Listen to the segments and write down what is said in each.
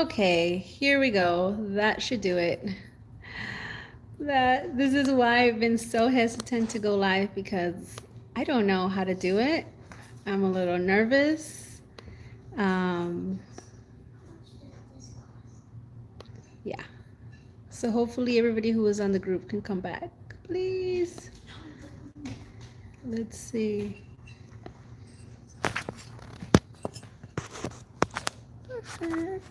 Okay, here we go. That should do it. This is why I've been so hesitant to go live, because I don't know how to do it. I'm a little nervous. Um, yeah. So hopefully everybody who was on the group can come back, please. Let's see. Perfect.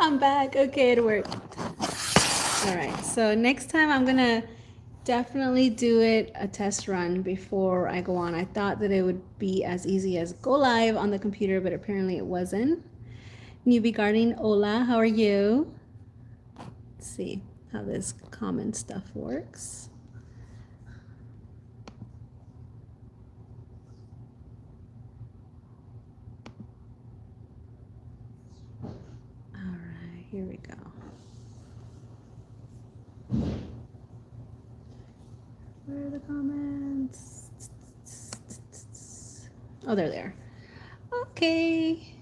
I'm back. Okay, it worked. All right, so next time I'm gonna definitely do it a test run before I go on. I thought that it would be as easy as go live on the computer, but apparently it wasn't. Newbie Gardening, hola, how are you? Let's see how this comment stuff works. All right, here we go. Where are the comments? Oh, they're there. Okay.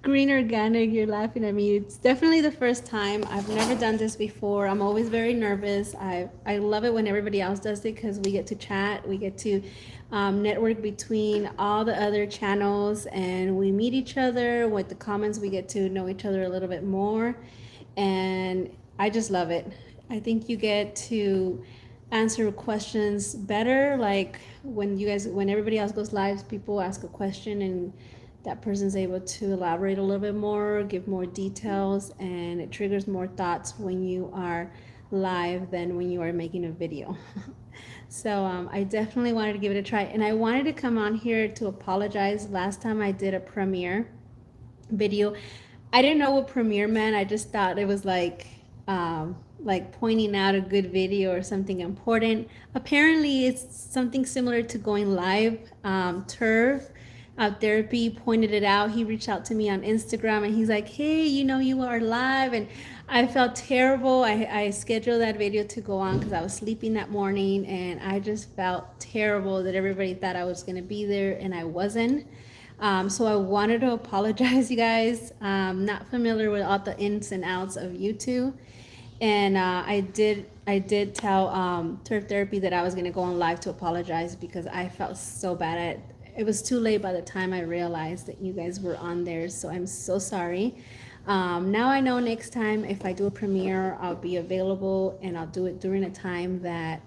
Green organic, you're laughing at me. It's definitely the first time. I've never done this before. I'm always very nervous. I love it when everybody else does it because we get to chat. We get to network between all the other channels, and we meet each other. With the comments, we get to know each other a little bit more. And I just love it. I think you get to answer questions better. Like when everybody else goes live, people ask a question and that person's able to elaborate a little bit more, give more details, and it triggers more thoughts when you are live than when you are making a video. So I definitely wanted to give it a try, and I wanted to come on here to apologize. Last time I did a premiere video, I didn't know what premiere meant. I just thought it was like pointing out a good video or something important. Apparently, it's something similar to going live. Turf Therapy pointed it out. He reached out to me on Instagram and he's like, hey, you are live. And I felt terrible. I scheduled that video to go on because I was sleeping that morning, and I just felt terrible that everybody thought I was going to be there and I wasn't. So I wanted to apologize, you guys. Not familiar with all the ins and outs of YouTube. And I did tell Turf Therapy that I was going to go on live to apologize because I felt so bad. It was too late by the time I realized that you guys were on there, so I'm so sorry. Now I know next time if I do a premiere, I'll be available and I'll do it during a time that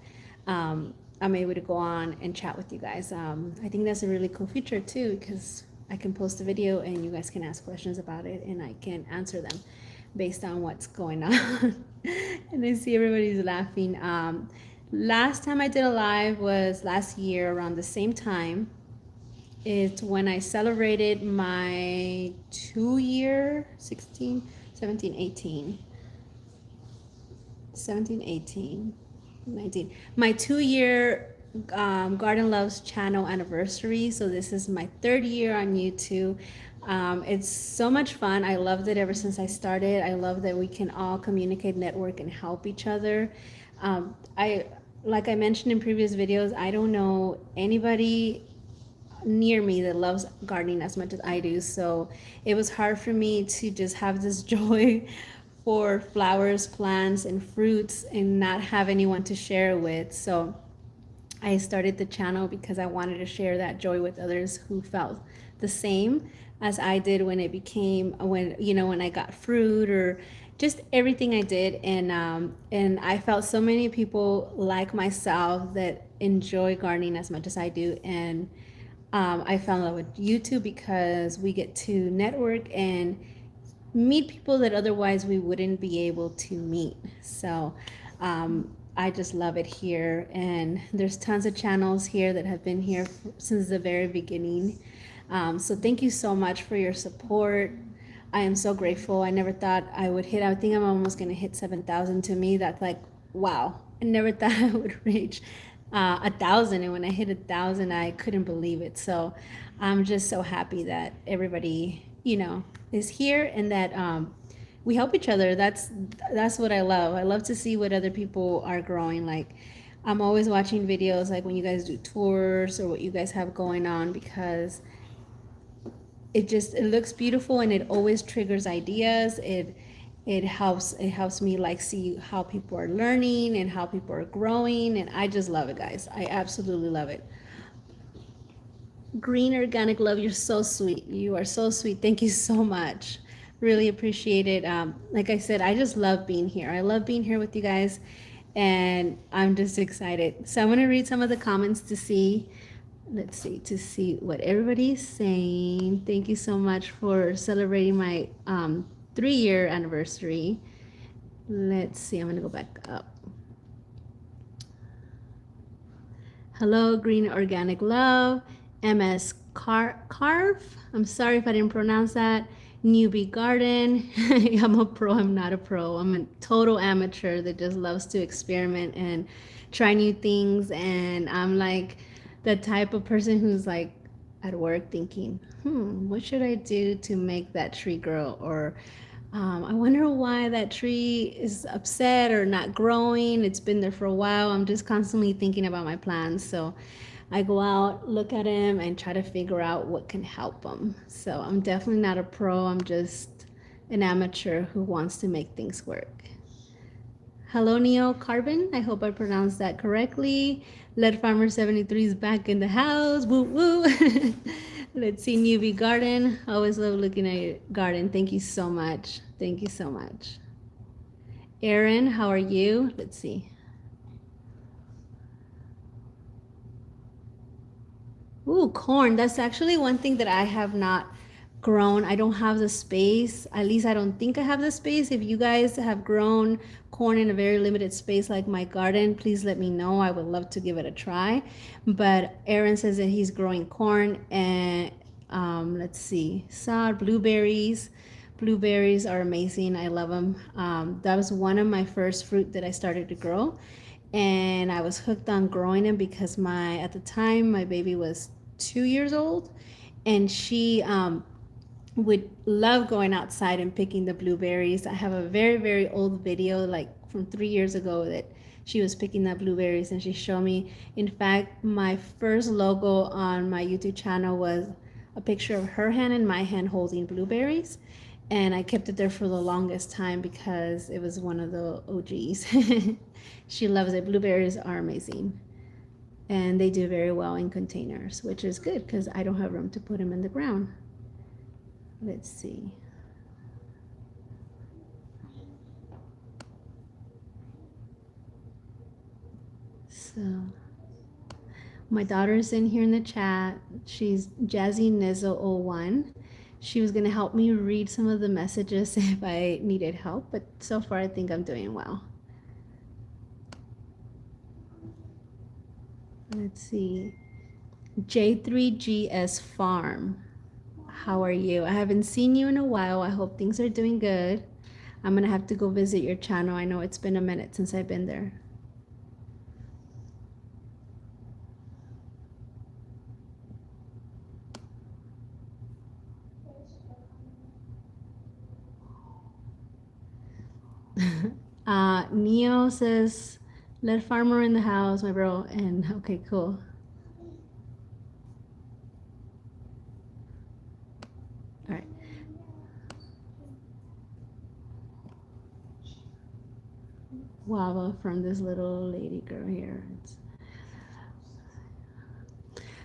I'm able to go on and chat with you guys. I think that's a really cool feature too, because I can post a video and you guys can ask questions about it and I can answer them based on what's going on. And I see everybody's laughing. Last time I did a live was last year around the same time. It's when I celebrated my 2-year, 16, 17, 18, 17, 18, 19, my 2-year Garden Loves channel anniversary. So this is my 3rd year on YouTube. It's so much fun. I loved it ever since I started. I love that we can all communicate, network, and help each other. Like I mentioned in previous videos, I don't know anybody near me that loves gardening as much as I do. So it was hard for me to just have this joy for flowers, plants, and fruits and not have anyone to share with. So I started the channel because I wanted to share that joy with others who felt the same as I did when it became when I got fruit or just everything I did, and I felt so many people like myself that enjoy gardening as much as I do, and I fell in love with YouTube because we get to network and meet people that otherwise we wouldn't be able to meet. So I just love it here, and there's tons of channels here that have been here since the very beginning. So thank you so much for your support. I am so grateful. I never thought I would hit. I think I'm almost gonna hit 7,000. To me, that's like wow. I never thought I would reach 1,000, and when I hit 1,000, I couldn't believe it. So I'm just so happy that everybody is here, and that we help each other. That's what I love. I love to see what other people are growing. Like, I'm always watching videos like when you guys do tours or what you guys have going on, because it looks beautiful and it always triggers ideas. It helps me like see how people are learning and how people are growing, and I just love it, guys. I absolutely love it. Green Organic Love, you're so sweet. You are so sweet. Thank you so much. Really appreciate it. Like I said, I just love being here. I love being here with you guys, and I'm just excited. So I'm going to read some of the comments to see, let's see, to see what everybody's saying. Thank you so much for celebrating my 3-year anniversary. Let's see, I'm going to go back up. Hello, Green Organic Love. MS Carve. I'm sorry if I didn't pronounce that. Newbie Garden. I'm a pro. I'm not a pro. I'm a total amateur that just loves to experiment and try new things. And I'm like the type of person who's like at work thinking, what should I do to make that tree grow? Or I wonder why that tree is upset or not growing. It's been there for a while. I'm just constantly thinking about my plans. So I go out, look at them, and try to figure out what can help them. So I'm definitely not a pro. I'm just an amateur who wants to make things work. Hello, Neo Carbon. I hope I pronounced that correctly. Lead Farmer 73 is back in the house. Woo woo. Let's see, Newbie Garden. I always love looking at your garden. Thank you so much. Thank you so much. Aaron, how are you? Let's see. Ooh, corn. That's actually one thing that I have not grown. I don't have the space. At least I don't think I have the space. If you guys have grown corn in a very limited space like my garden, please let me know. I would love to give it a try. But Aaron says that he's growing corn and let's see, sod, blueberries. Blueberries are amazing. I love them. That was one of my first fruit that I started to grow, and I was hooked on growing them because at the time my baby was 2 years old, and she would love going outside and picking the blueberries. I have a very, very old video, like from 3 years ago, that she was picking the blueberries and she showed me. In fact, my first logo on my YouTube channel was a picture of her hand and my hand holding blueberries. And I kept it there for the longest time because it was one of the OGs. She loves it. Blueberries are amazing. And they do very well in containers, which is good because I don't have room to put them in the ground. Let's see. So my daughter's in here in the chat. She's Jazzy Nizzle01. She was going to help me read some of the messages if I needed help, but so far I think I'm doing well. Let's see. J3GS Farm. How are you? I haven't seen you in a while. I hope things are doing good. I'm going to have to go visit your channel. I know it's been a minute since I've been there. Neo says, "Let farmer in the house, my bro." And okay, cool. All right. Wobba from this little lady girl here.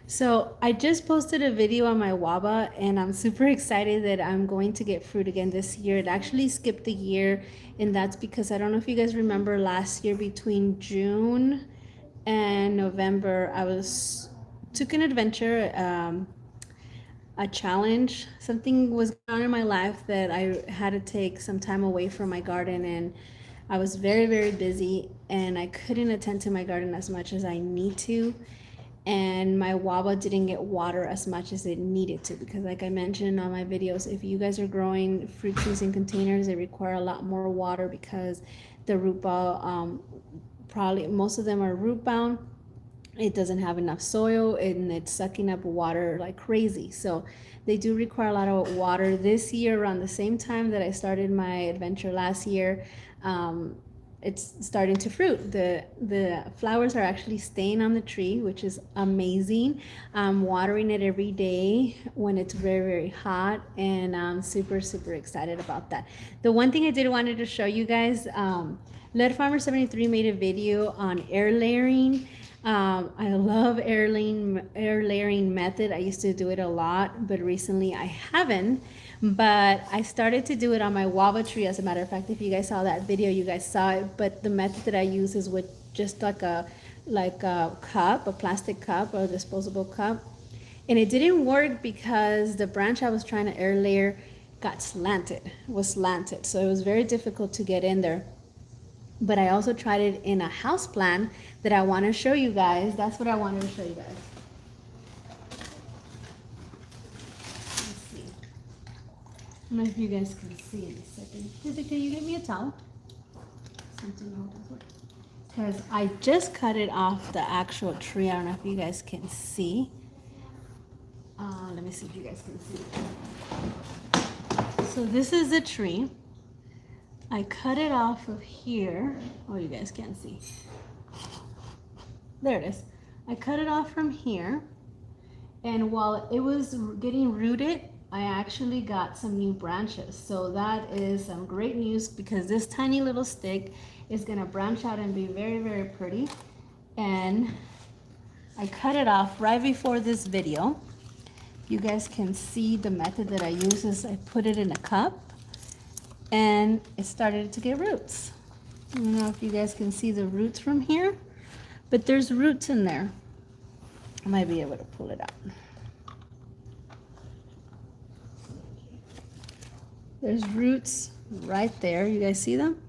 So I just posted a video on my Wobba, and I'm super excited that I'm going to get fruit again this year. It actually skipped a year, and that's because I don't know if you guys remember last year between June and November, I took an adventure, a challenge. Something was going on in my life that I had to take some time away from my garden, and I was very, very busy, and I couldn't attend to my garden as much as I need to. And my Wobba didn't get water as much as it needed to, because like I mentioned on my videos, if you guys are growing fruit trees in containers, they require a lot more water because the root ball, probably most of them are root bound, it doesn't have enough soil and it's sucking up water like crazy. So they do require a lot of water. This year, around the same time that I started my adventure last year, it's starting to fruit. The flowers are actually staying on the tree, which is amazing. I'm watering it every day when it's very, very hot, and I'm super, super excited about that. The one thing I did wanted to show you guys, Lead Farmer 73 made a video on air layering. I love air layering method. I used to do it a lot, but recently I haven't. But I started to do it on my Wobba tree. As a matter of fact, if you guys saw that video, you guys saw it. But the method that I use is with just like a cup, a plastic cup or a disposable cup. And it didn't work because the branch I was trying to air layer was slanted. So it was very difficult to get in there. But I also tried it in a house plant that I want to show you guys. That's what I wanted to show you guys. Let's see. I don't know if you guys can see in a second. Izzy, can you give me a towel? Something hold this. Because I just cut it off the actual tree. I don't know if you guys can see. Let me see if you guys can see. So this is the tree. I cut it off of here. Oh, you guys can't see. There it is. I cut it off from here. And while it was getting rooted, I actually got some new branches. So that is some great news because this tiny little stick is gonna branch out and be very, very pretty. And I cut it off right before this video. You guys can see the method that I use is I put it in a cup and it started to get roots. I don't know if you guys can see the roots from here, but there's roots in there. I might be able to pull it out. There's roots right there. You guys see them?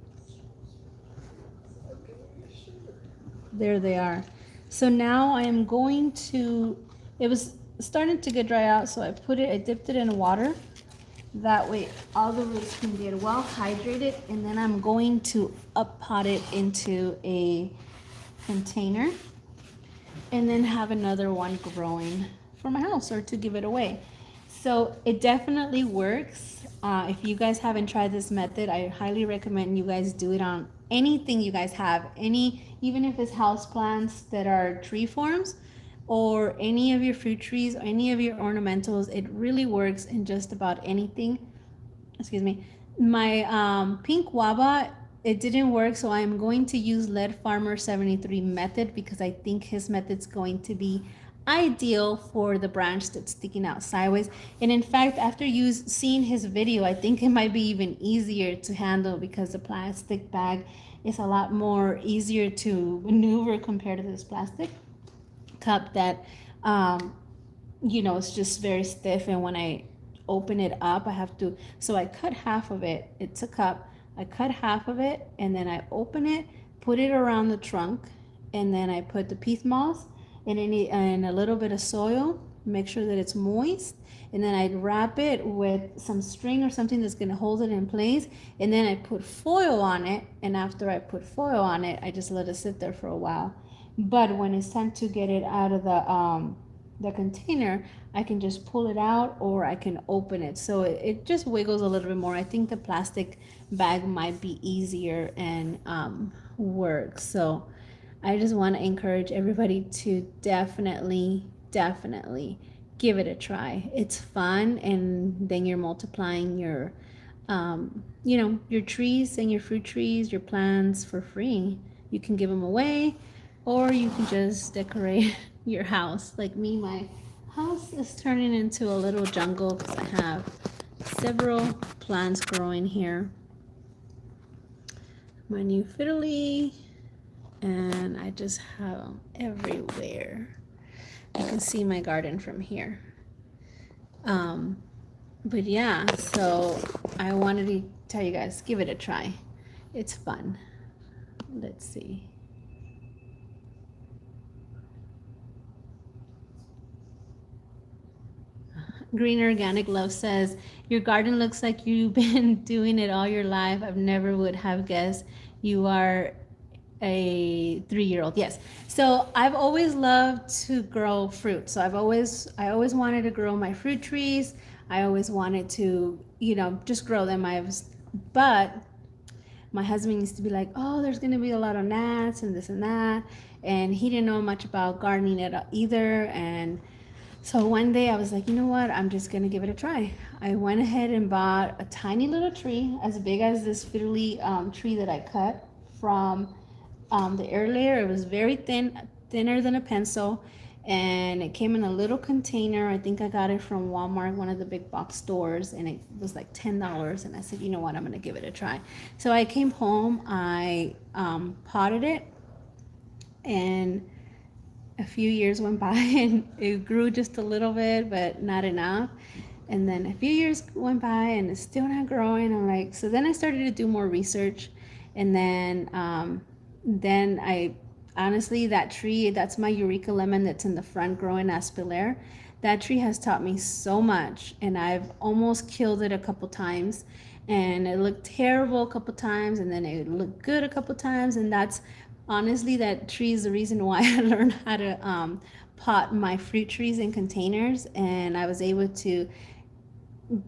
There they are. So now I am going to, it was starting to get dry out, so I dipped it in water. That way all the roots can get well hydrated, and then I'm going to pot it into a container and then have another one growing for my house or to give it away. So it definitely works. If you guys haven't tried this method, I highly recommend you guys do it on anything you guys have, even if it's house plants that are tree forms, or any of your fruit trees, or any of your ornamentals. It really works in just about anything. Excuse me. My pink Wobba, it didn't work, so I'm going to use Lead Farmer 73 method because I think his method's going to be ideal for the branch that's sticking out sideways. And in fact, after seeing his video, I think it might be even easier to handle because the plastic bag is a lot more easier to maneuver compared to this plastic cup that it's just very stiff, and when I open it up so I cut half of it. It's a cup. I cut half of it and then I open it, put it around the trunk, and then I put the peat moss and a little bit of soil, make sure that it's moist, and then I wrap it with some string or something that's going to hold it in place, and then I put foil on it, and after I put foil on it, I just let it sit there for a while. But when it's time to get it out of the container, I can just pull it out or I can open it. So it just wiggles a little bit more. I think the plastic bag might be easier and work. So I just want to encourage everybody to definitely give it a try. It's fun, and then you're multiplying your your trees and your fruit trees, your plants for free. You can give them away, or you can just decorate your house. Like me, my house is turning into a little jungle because I have several plants growing here. My new fiddle leaf, and I just have them everywhere. You can see my garden from here. But yeah, so I wanted to tell you guys, give it a try. It's fun. Let's see. Green Organic Love says, your garden looks like you've been doing it all your life. I've never would have guessed you are A 3-year-old, yes. So I've always loved to grow fruit. So I always wanted to grow my fruit trees. I always wanted to, just grow them. But my husband used to be like, oh, there's going to be a lot of gnats and this and that. And he didn't know much about gardening at either. And so one day I was like, you know what? I'm just going to give it a try. I went ahead and bought a tiny little tree as big as this fiddly tree that I cut from the air layer. It was very thin, thinner than a pencil. And it came in a little container. I think I got it from Walmart, one of the big box stores, and it was like $10. And I said, you know what, I'm gonna give it a try. So I came home, I potted it, and a few years went by and it grew just a little bit, but not enough. And then a few years went by and it's still not growing. I'm like, so then I started to do more research, and then I honestly, that tree, that's my Eureka lemon that's in the front growing aspalair. That tree has taught me so much, and I've almost killed it a couple times, and it looked terrible a couple times, and then it looked good a couple times, and that's honestly, that tree is the reason why I learned how to pot my fruit trees in containers, and I was able to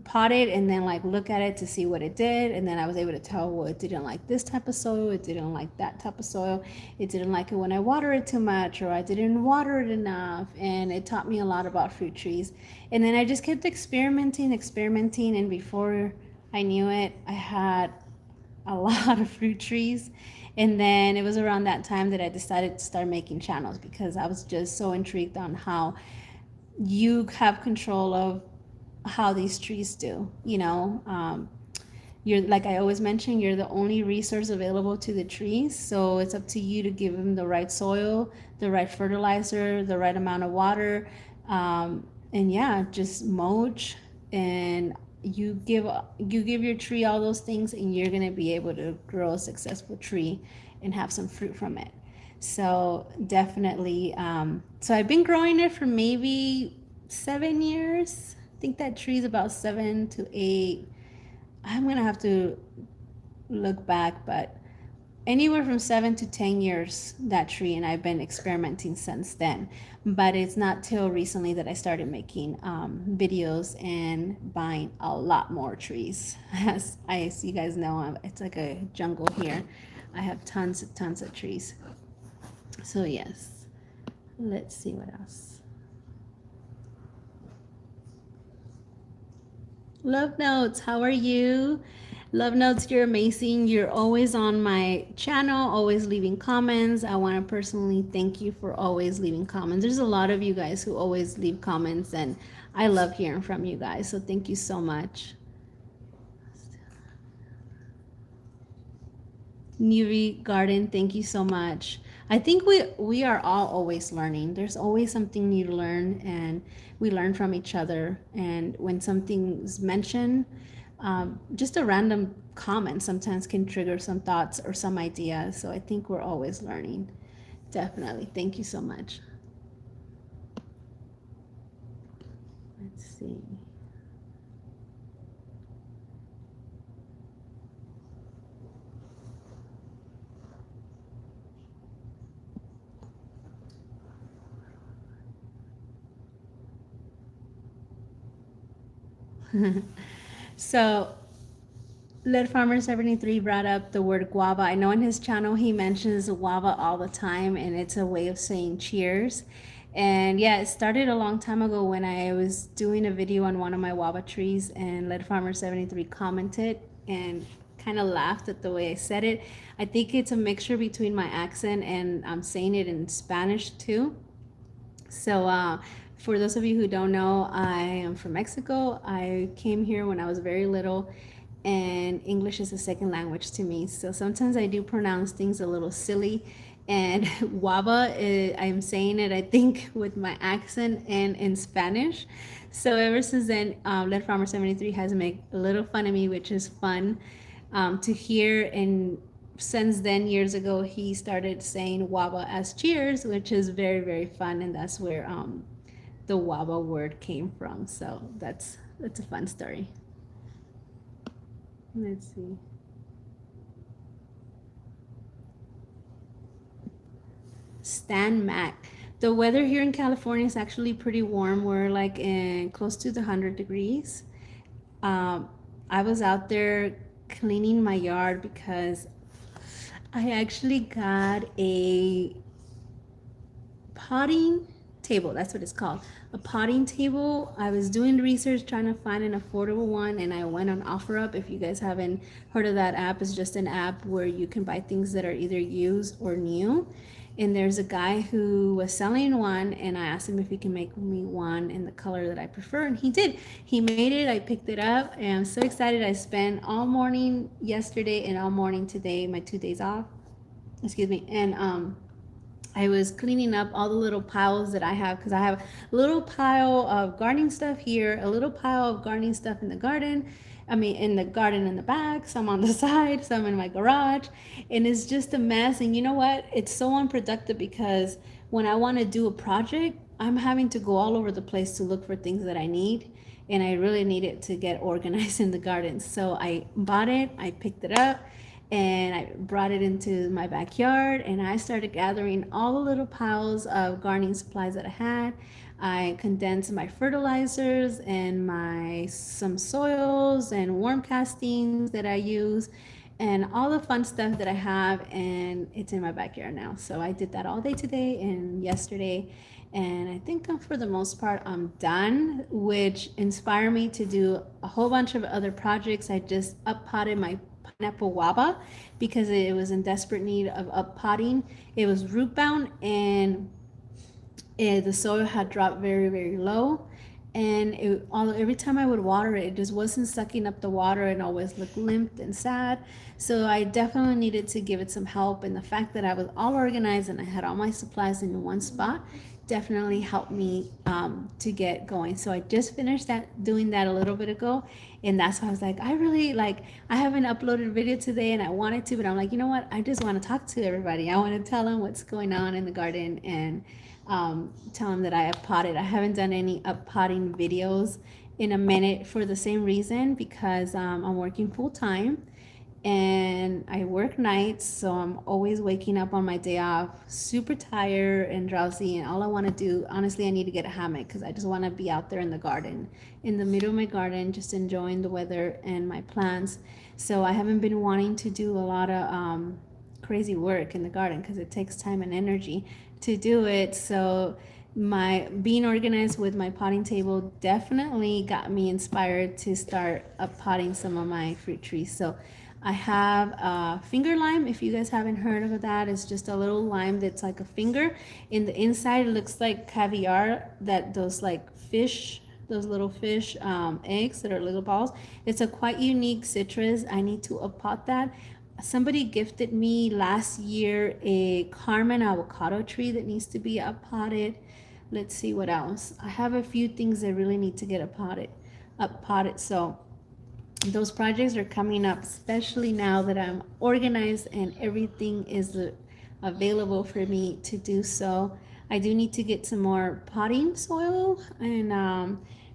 pot it and then like look at it to see what it did, and then I was able to tell, well, it didn't like this type of soil, it didn't like that type of soil, it didn't like it when I water it too much, or I didn't water it enough. And it taught me a lot about fruit trees. And then I just kept experimenting, and before I knew it, I had a lot of fruit trees. And then it was around that time that I decided to start making channels, because I was just so intrigued on how you have control of how these trees do. You're, like I always mention, you're the only resource available to the trees, so it's up to you to give them the right soil, the right fertilizer, the right amount of water, and yeah, just mulch, and you give your tree all those things, and you're going to be able to grow a successful tree and have some fruit from it. So definitely, so I've been growing it for maybe 7 years. I think that tree is about 7 to 8. I'm gonna have to look back, but anywhere from 7 to 10 years, that tree, and I've been experimenting since then. But it's not till recently that I started making videos and buying a lot more trees. As you guys know, it's like a jungle here. I have tons of trees. So yes, let's see what else. Love Notes, how are you? Love Notes, you're amazing. You're always on my channel, always leaving comments. I want to personally thank you for always leaving comments. There's a lot of you guys who always leave comments, and I love hearing from you guys. So thank you so much. Newry Garden, thank you so much. I think we are all always learning. There's always something new to learn, and we learn from each other. And when something's mentioned, just a random comment sometimes can trigger some thoughts or some ideas. So I think we're always learning. Definitely. Thank you so much. Let's see. So Lead Farmer 73 brought up the word guava. I know in his channel he mentions guava all the time, and it's a way of saying cheers. And yeah, it started a long time ago when I was doing a video on one of my Wobba trees, and Lead Farmer 73 commented and kind of laughed at the way I said it. I think it's a mixture between my accent and I'm saying it in Spanish too. So for those of you who don't know, I am from Mexico. I came here when I was very little, and English is a second language to me. So sometimes I do pronounce things a little silly. And Wobba, I'm saying it, I think, with my accent and in Spanish. So ever since then, Lead Farmer 73 has made a little fun of me, which is fun to hear. And since then, years ago, he started saying Wobba as cheers, which is very, very fun. And that's where the Wobba word came from. So that's a fun story. Let's see. Stan Mac. The weather here in California is actually pretty warm. We're like in close to the 100 degrees. Um, I was out there cleaning my yard because I actually got a potting table. That's what it's called. A potting table. I was doing research trying to find an affordable one, and I went on OfferUp. If you guys haven't heard of that app, it's just an app where you can buy things that are either used or new. And there's a guy who was selling one, and I asked him if he can make me one in the color that I prefer, and he did. He made it. I picked it up, and I'm so excited. I spent all morning yesterday and all morning today, my 2 days off. Excuse me, and I was cleaning up all the little piles that I have, because I have a little pile of gardening stuff here, a little pile of gardening stuff in the garden. I mean, in the garden in the back, some on the side, some in my garage. And it's just a mess. And you know what? It's so unproductive because when I want to do a project, I'm having to go all over the place to look for things that I need. And I really need it to get organized in the garden. So I bought it, I picked it up, and I brought it into my backyard, and I started gathering all the little piles of gardening supplies that I had. I condensed my fertilizers and my some soils and worm castings that I use and all the fun stuff that I have, and it's in my backyard now. So I did that all day today and yesterday, and I think for the most part I'm done, which inspired me to do a whole bunch of other projects. I just up potted my pineapple Wobba because it was in desperate need of up potting. It was root bound, and the soil had dropped very, very low, and every time I would water it, it just wasn't sucking up the water and always looked limp and sad. So I definitely needed to give it some help, and the fact that I was all organized and I had all my supplies in one spot definitely helped me to get going. So I just finished doing that a little bit ago, and that's why I was like, I haven't uploaded a video today, and I wanted to, but I'm like, you know what, I just want to talk to everybody. I want to tell them what's going on in the garden, and tell them that I have potted. I haven't done any up potting videos in a minute for the same reason, because I'm working full time and I work nights, so I'm always waking up on my day off super tired and drowsy, and all I want to do, honestly, I need to get a hammock because I just want to be out there in the garden, in the middle of my garden, just enjoying the weather and my plants. So I haven't been wanting to do a lot of crazy work in the garden because it takes time and energy to do it. So my being organized with my potting table definitely got me inspired to start up potting some of my fruit trees. So I have finger lime. If you guys haven't heard of that, it's just a little lime that's like a finger. In the inside, it looks like caviar, that those like fish, those little fish eggs that are little balls. It's a quite unique citrus. I need to uppot that. Somebody gifted me last year a Carmen avocado tree that needs to be uppotted. Let's see what else. I have a few things that really need to get uppotted. So those projects are coming up, especially now that I'm organized and everything is available for me to do so. I do need to get some more potting soil, and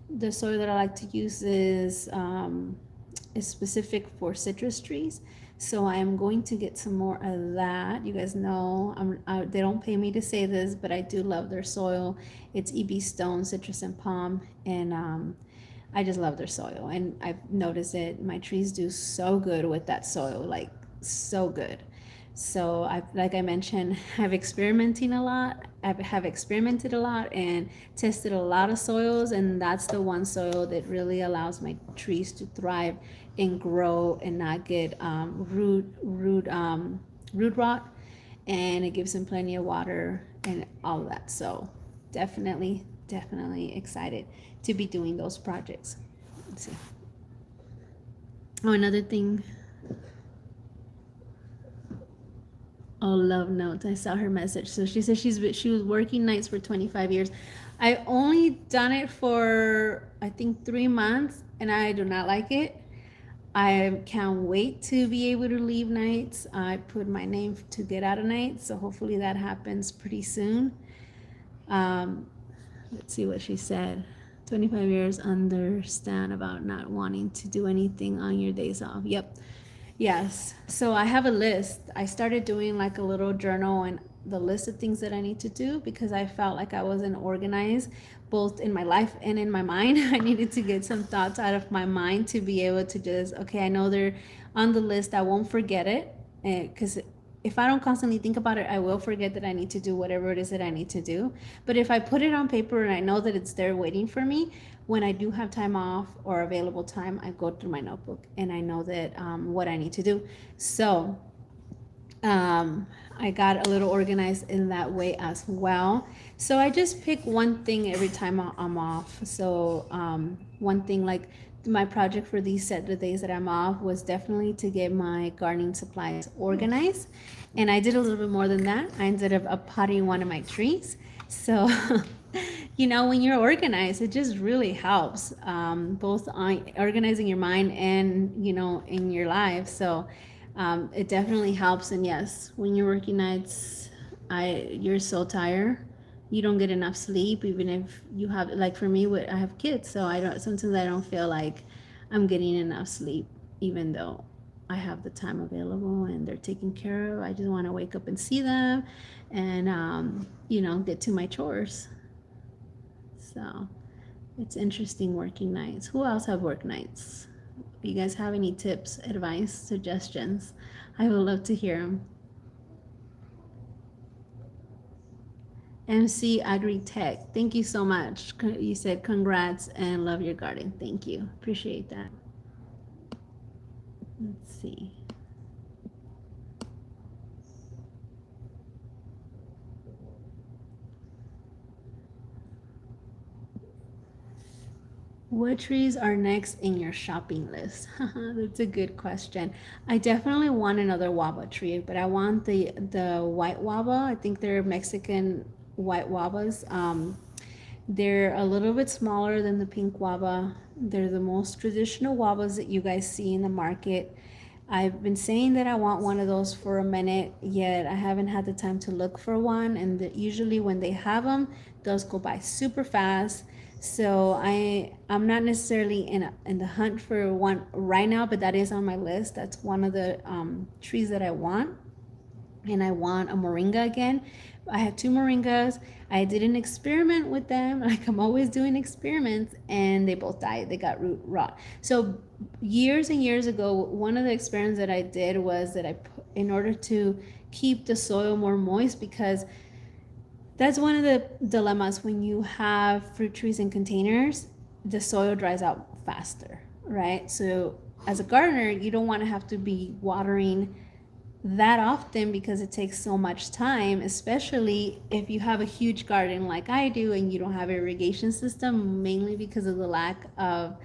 the soil that I like to use is specific for citrus trees. So I am going to get some more of that. You guys know they don't pay me to say this, but I do love their soil. It's EB Stone, Citrus and Palm, and I just love their soil, and I've noticed it. My trees do so good with that soil, like so good. So like I mentioned, I've experimented a lot and tested a lot of soils, and that's the one soil that really allows my trees to thrive and grow and not get root rot, and it gives them plenty of water and all of that. So definitely excited to be doing those projects. Let's see. Oh, another thing. Oh, love notes. I saw her message. So she said she was working nights for 25 years. I only done it for I think 3 months, and I do not like it. I can't wait to be able to leave nights. I put my name to get out of nights, so hopefully that happens pretty soon. Let's see what she said. 25 years, understand about not wanting to do anything on your days off. Yep. Yes. So I have a list. I started doing like a little journal, and the list of things that I need to do, because I felt like I wasn't organized both in my life and in my mind. I needed to get some thoughts out of my mind to be able to just, okay, I know they're on the list, I won't forget it, because if I don't constantly think about it, I will forget that I need to do whatever it is that I need to do. But if I put it on paper and I know that it's there waiting for me, when I do have time off or available time, I go through my notebook and I know that what I need to do. So I got a little organized in that way as well. So I just pick one thing every time I'm off. So one thing, like my project for these set the days that I'm off was definitely to get my gardening supplies organized. And I did a little bit more than that. I ended up potting one of my trees. So, when you're organized, it just really helps, both on organizing your mind and, in your life. So it definitely helps. And yes, when you're working nights, you're so tired. You don't get enough sleep, even if you have, like for me, I have kids, so sometimes I don't feel like I'm getting enough sleep, even though I have the time available and they're taken care of. I just want to wake up and see them and, get to my chores. So it's interesting working nights. Who else have work nights? You guys have any tips, advice, suggestions? I would love to hear them. MC Agri Tech, thank you so much. You said congrats and love your garden. Thank you. Appreciate that. Let's see. What trees are next in your shopping list? That's a good question. I definitely want another Wobba tree, but I want the white Wobba. I think they're Mexican white Wobbas. They're a little bit smaller than the pink Wobba. They're the most traditional Wobbas that you guys see in the market. I've been saying that I want one of those for a minute, yet I haven't had the time to look for one. And usually when they have them, those go by super fast. So I'm not necessarily in the hunt for one right now, but that is on my list. That's one of the trees that I want. And I want a moringa again. I had two moringas. I did an experiment with them, like I'm always doing experiments, and they both died. They got root rot. So years and years ago, one of the experiments that I did was that in order to keep the soil more moist, because that's one of the dilemmas when you have fruit trees in containers, the soil dries out faster, right? So as a gardener, you don't want to have to be watering that often because it takes so much time, especially if you have a huge garden like I do and you don't have an irrigation system, mainly because of the lack of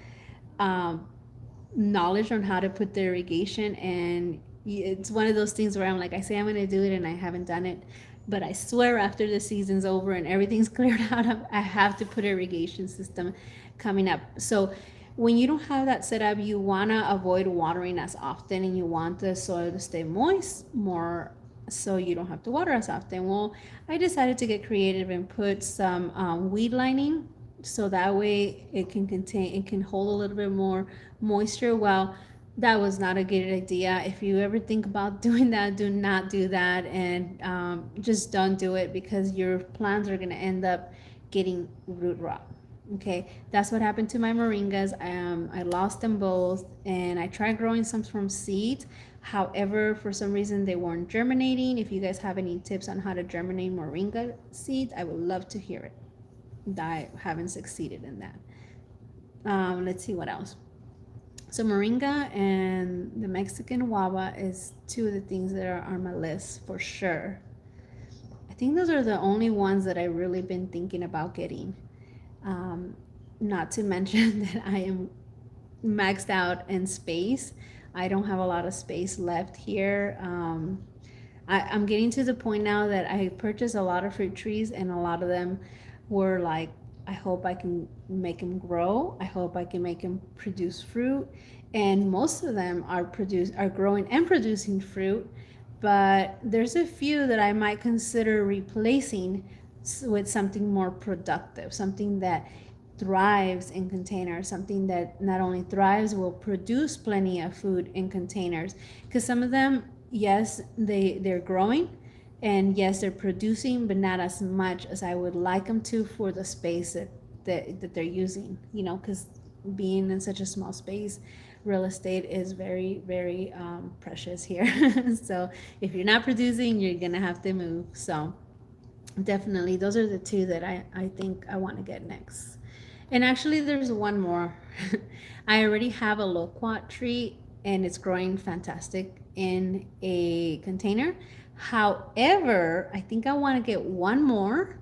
knowledge on how to put the irrigation. And it's one of those things where I'm like, I say I'm going to do it and I haven't done it, but I swear after the season's over and everything's cleared out, I have to put an irrigation system coming up. So when you don't have that set up, you want to avoid watering as often and you want the soil to stay moist more so you don't have to water as often. Well, I decided to get creative and put some weed lining so that way it can hold a little bit more moisture. Well, that was not a good idea. If you ever think about doing that, do not do that, and just don't do it because your plants are going to end up getting root rot. Okay, that's what happened to my moringas. I lost them both, and I tried growing some from seeds. However, for some reason, they weren't germinating. If you guys have any tips on how to germinate moringa seeds, I would love to hear it. I haven't succeeded in that. Let's see what else. So moringa and the Mexican guava is two of the things that are on my list for sure. I think those are the only ones that I've really been thinking about getting. Not to mention that I am maxed out in space. I don't have a lot of space left here. I'm getting to the point now that I purchased a lot of fruit trees and a lot of them were like, I hope I can make them grow. I hope I can make them produce fruit. And most of them are growing and producing fruit. But there's a few that I might consider replacing with something more productive, something that thrives in containers, something that not only thrives, will produce plenty of food in containers. Because some of them, yes, they're growing And yes, they're producing, but not as much as I would like them to for the space that they're using, you know, because being in such a small space, real estate is very, very precious here. So if you're not producing, you're going to have to move. So definitely, those are the two that I think I want to get next. And actually, there's one more. I already have a loquat tree and it's growing fantastic in a container. However, I think I want to get one more,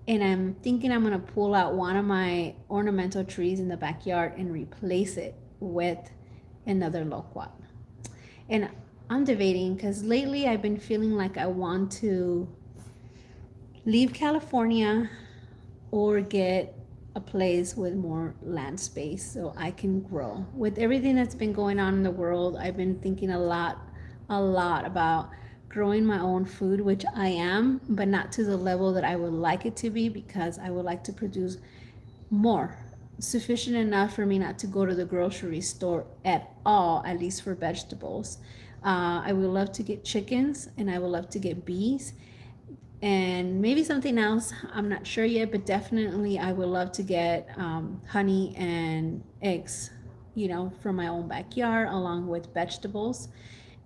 and I'm thinking I'm going to pull out one of my ornamental trees in the backyard and replace it with another loquat. And I'm debating because lately I've been feeling like I want to leave California or get a place with more land space so I can grow. With everything that's been going on in the world, I've been thinking a lot about growing my own food, which I am, but not to the level that I would like it to be, because I would like to produce more, sufficient enough for me not to go to the grocery store at all, at least for vegetables. I would love to get chickens and I would love to get bees and maybe something else. I'm not sure yet, but definitely I would love to get honey and eggs, you know, from my own backyard along with vegetables.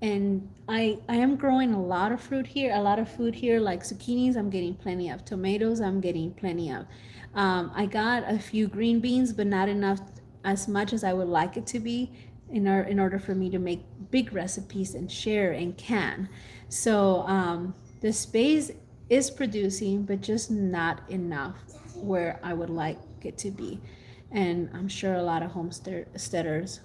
And I am growing a lot of fruit here, a lot of food here, like zucchinis. I'm getting plenty of tomatoes. I'm getting plenty of. I got a few green beans, but not enough, as much as I would like it to be, in order for me to make big recipes and share and can. So the space is producing, but just not enough where I would like it to be. And I'm sure a lot of homesteaders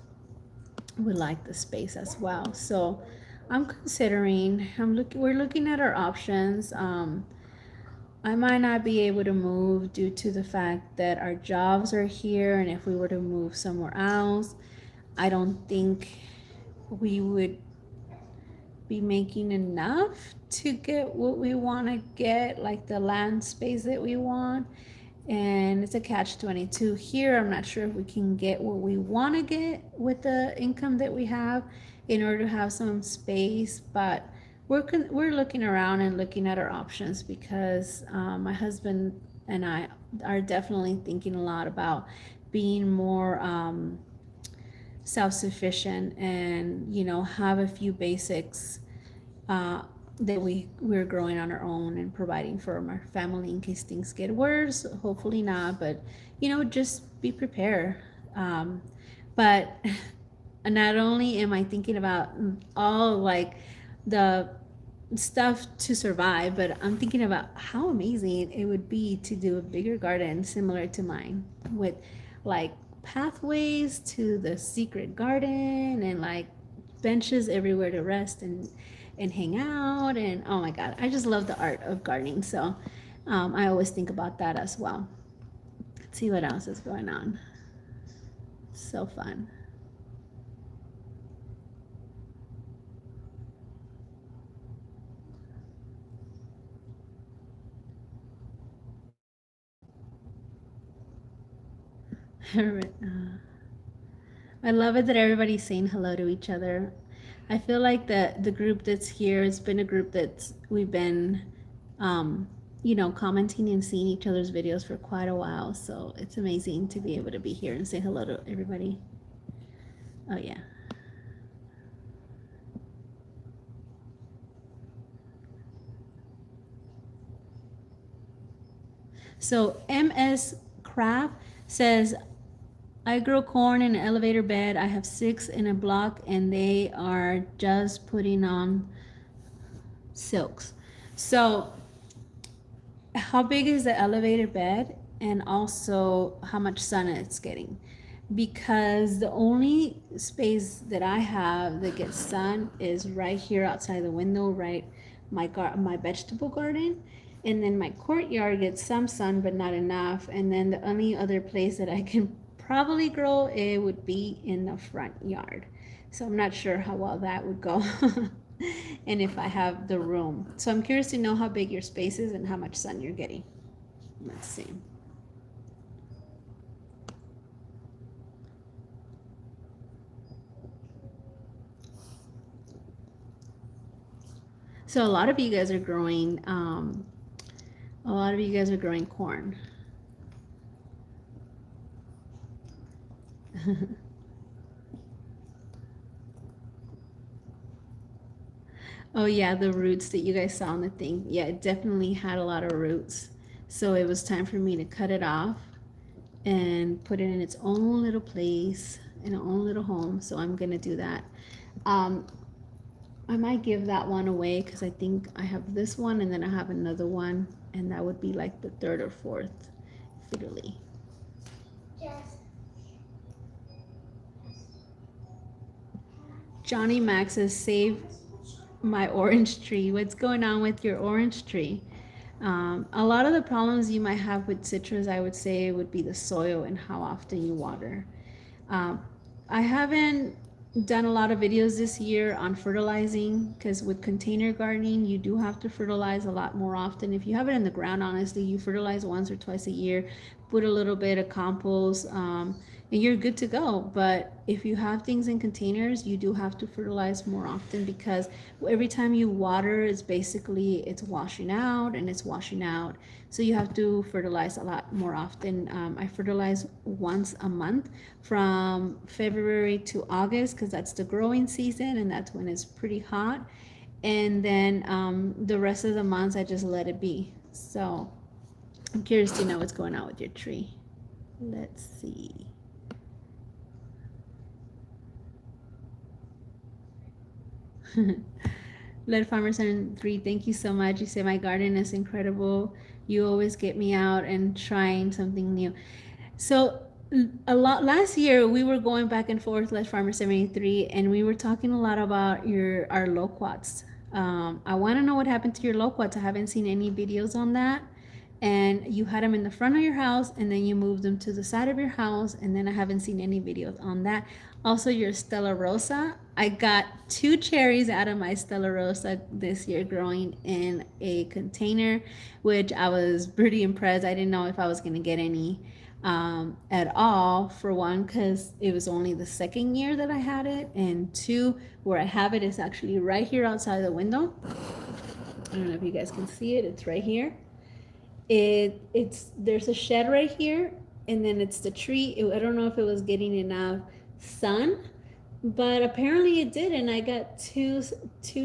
would like the space as well. So I'm considering, we're looking at our options. I might not be able to move due to the fact that our jobs are here. And if we were to move somewhere else, I don't think we would be making enough to get what we want to get, like the land space that we want. And it's a catch 22 here. I'm not sure if we can get what we want to get with the income that we have in order to have some space, but we're looking around and looking at our options, because my husband and I are definitely thinking a lot about being more self-sufficient and, you know, have a few basics that we're growing on our own and providing for our family in case things get worse. Hopefully not, but you know, just be prepared. But not only am I thinking about all like the stuff to survive, but I'm thinking about how amazing it would be to do a bigger garden similar to mine, with like pathways to the secret garden and like benches everywhere to rest and hang out. And oh my god, I just love the art of gardening. So I always think about that as well. Let's see what else is going on. So fun. I love it that everybody's saying hello to each other. I feel like the group that's here has been a group that's we've been, um, you know, commenting and seeing each other's videos for quite a while. So it's amazing to be able to be here and say hello to everybody. Oh yeah. So MS Craft says, I grow corn in an elevator bed. I have 6 in a block and they are just putting on silks. So how big is the elevator bed, and also how much sun it's getting? Because the only space that I have that gets sun is right here outside the window, right, my vegetable garden. And then my courtyard gets some sun but not enough. And then the only other place that I can probably grow it would be in the front yard. So I'm not sure how well that would go. And if I have the room. So I'm curious to know how big your space is and how much sun you're getting. Let's see. So a lot of you guys are growing, corn. Oh yeah, the roots that you guys saw on the thing. Yeah, it definitely had a lot of roots. So it was time for me to cut it off and put it in its own little place, in its own little home. So I'm gonna do that. Um, I might give that one away because I think I have this one and then I have another one, and that would be like the third or fourth fiddly. Yes. Johnny Max says, save my orange tree. What's going on with your orange tree? A lot of the problems you might have with citrus, I would say, would be the soil and how often you water. Um, I haven't done a lot of videos this year on fertilizing because with container gardening, you do have to fertilize a lot more often. If you have it in the ground, honestly, you fertilize once or twice a year, put a little bit of compost, and you're good to go. But if you have things in containers, you do have to fertilize more often because every time you water, it's washing out and it's washing out. So you have to fertilize a lot more often. I fertilize once a month from February to August because that's the growing season and that's when it's pretty hot. And then the rest of the months I just let it be. So I'm curious to know what's going on with your tree. Let's see. Lead Farmer 73, thank you so much. You say my garden is incredible. You always get me out and trying something new. So a lot last year we were going back and forth, Lead Farmer 73, and we were talking a lot about our loquats. I want to know what happened to your loquats. I haven't seen any videos on that. And you had them in the front of your house and then you moved them to the side of your house, and then I haven't seen any videos on that. Also, your Stella Rosa, I got 2 cherries out of my Stella Rosa this year growing in a container, which I was pretty impressed. I didn't know if I was going to get any at all, for one, because it was only the second year that I had it, and 2, where I have it is actually right here outside the window. I don't know if you guys can see it. It's right here. There's a shed right here, and then it's the tree. I don't know if it was getting enough sun, but apparently it did, and I got two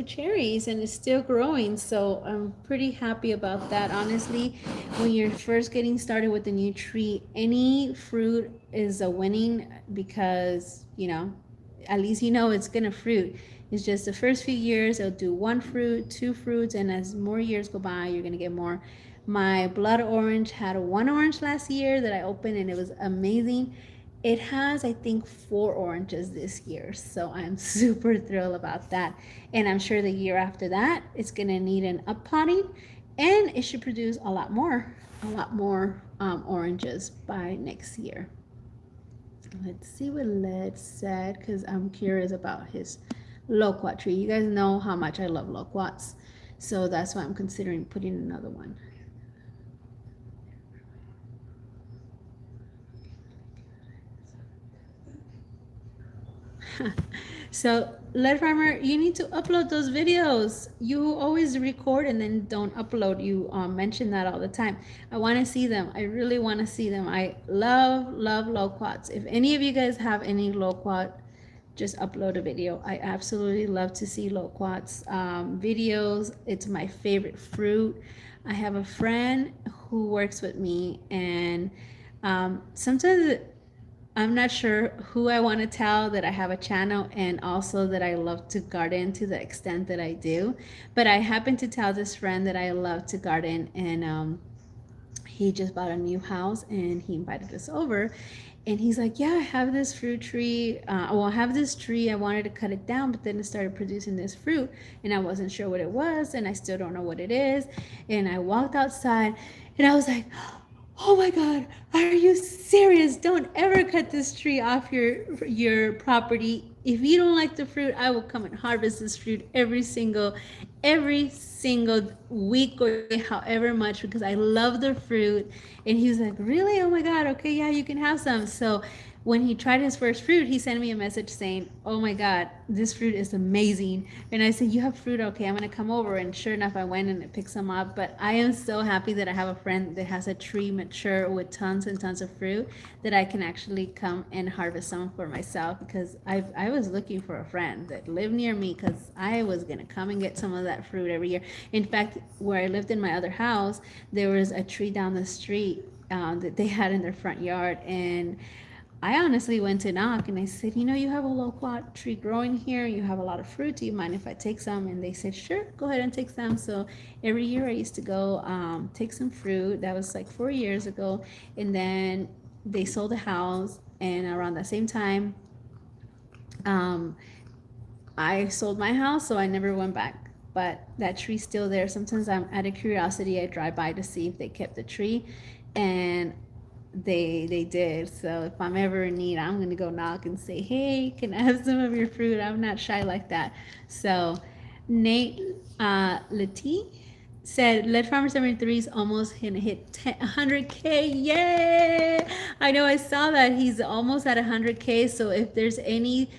cherries and it's still growing, so I'm pretty happy about that. Honestly, when you're first getting started with a new tree, any fruit is a winning because at least it's gonna fruit. It's just the first few years it'll do 1 fruit, 2 fruits, and as more years go by you're gonna get more. My blood orange had 1 orange last year that I opened and it was amazing. It has, I think, 4 oranges this year, so I'm super thrilled about that. And I'm sure the year after that, it's gonna need an uppotting, and it should produce a lot more oranges by next year. Let's see what Led said, because I'm curious about his loquat tree. You guys know how much I love loquats, so that's why I'm considering putting another one. So, Lead Farmer, you need to upload those videos. You always record and then don't upload. You mention that all the time. I want to see them. I really want to see them. I love loquats. If any of you guys have any loquat, just upload a video. I absolutely love to see loquats videos. It's my favorite fruit. I have a friend who works with me, and sometimes I'm not sure who I want to tell that I have a channel and also that I love to garden to the extent that I do. But I happen to tell this friend that I love to garden, and he just bought a new house and he invited us over. And he's like, yeah, I have this fruit tree. I have this tree. I wanted to cut it down, but then it started producing this fruit and I wasn't sure what it was, and I still don't know what it is. And I walked outside and I was like, oh my God, are you serious? Don't ever cut this tree off your property. If you don't like the fruit, I will come and harvest this fruit every single week or however much, because I love the fruit. And he was like, really? Oh my God, okay, yeah, you can have some. So when he tried his first fruit, he sent me a message saying, "Oh my God, this fruit is amazing." And I said, "You have fruit? Okay, I'm gonna come over." And sure enough, I went and picked some up. But I am so happy that I have a friend that has a tree mature with tons and tons of fruit that I can actually come and harvest some for myself, because I was looking for a friend that lived near me, because I was gonna come and get some of that fruit every year. In fact, where I lived in my other house, there was a tree down the street that they had in their front yard, and I honestly went to knock and I said, "You have a loquat tree growing here. You have a lot of fruit. Do you mind if I take some?" And they said, "Sure, go ahead and take some." So every year I used to go take some fruit. That was like 4 years ago. And then they sold the house. And around that same time, um, I sold my house. So I never went back. But that tree's still there. Sometimes I'm out of curiosity, I drive by to see if they kept the tree. And they did. So if I'm ever in need, I'm gonna go knock and say, "Hey, can I have some of your fruit?" I'm not shy like that. So Nate Lati said Lead Farmer 73 is almost gonna hit 100K. Yay! I know, I saw that he's almost at 100K. So if there's any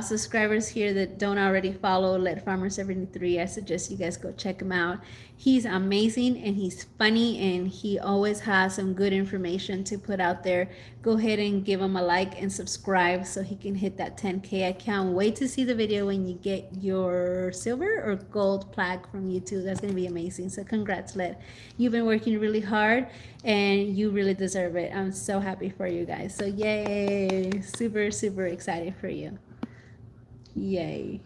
subscribers here that don't already follow Lead Farmer 73, I suggest you guys go check him out. He's amazing and he's funny and he always has some good information to put out there. Go ahead and give him a like and subscribe so he can hit that 10K. I can't wait to see the video when you get your silver or gold plaque from YouTube. That's going to be amazing. So congrats, Led. You've been working really hard and you really deserve it. I'm so happy for you guys. So yay. Super, super excited for you. Yay.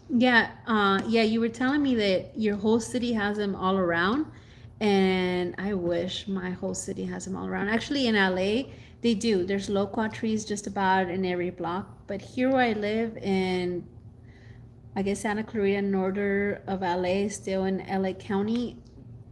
Yeah, you were telling me that your whole city has them all around, and I wish my whole city has them all around. Actually, in LA, they do. There's loquat trees just about in every block, but here where I live in, I guess, Santa Clarita, northern of LA, still in LA County,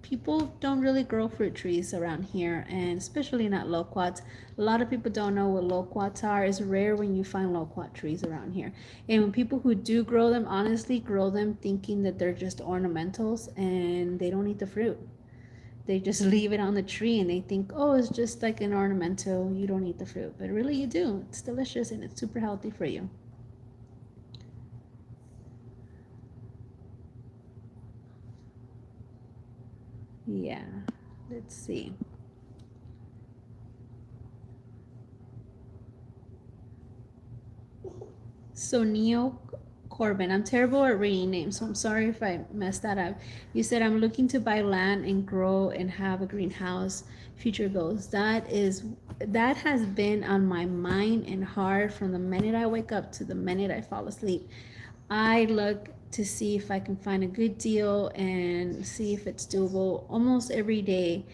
people don't really grow fruit trees around here, and especially not loquats. A lot of people don't know what loquats are. It's rare when you find loquat trees around here. And when people who do grow them, honestly grow them thinking that they're just ornamentals and they don't eat the fruit. They just leave it on the tree and they think, "Oh, it's just like an ornamental. You don't eat the fruit." But really, you do. It's delicious and it's super healthy for you. Yeah, let's see. So Neo Corbin, I'm terrible at reading names, so I'm sorry if I messed that up. You said, "I'm looking to buy land and grow and have a greenhouse. Future goals." That has been on my mind and heart from the minute I wake up to the minute I fall asleep. I look to see if I can find a good deal and see if it's doable almost every day.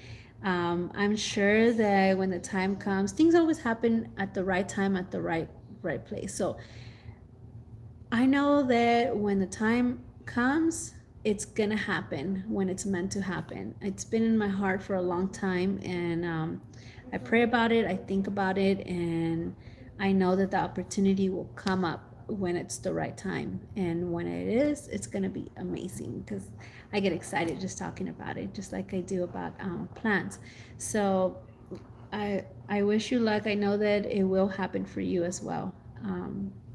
I'm sure that when the time comes, things always happen at the right time, at the right place. So I know that when the time comes, it's gonna happen when it's meant to happen. It's been in my heart for a long time, and I pray about it, I think about it, and I know that the opportunity will come up when it's the right time. And when it is, it's gonna be amazing because I get excited just talking about it, just like I do about plants. So I wish you luck. I know that it will happen for you as well.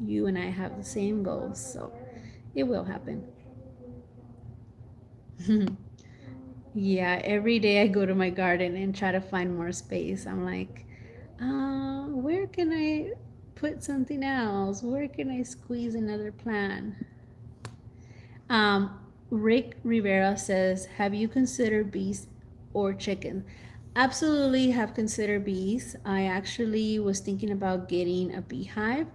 You and I have the same goals, so it will happen. Yeah, every day I go to my garden and try to find more space. I'm like, where can I put something else? Where can I squeeze another plant? Um, Rick Rivera says, "Have you considered bees or chicken?" Absolutely have considered bees. I actually was thinking about getting a beehive.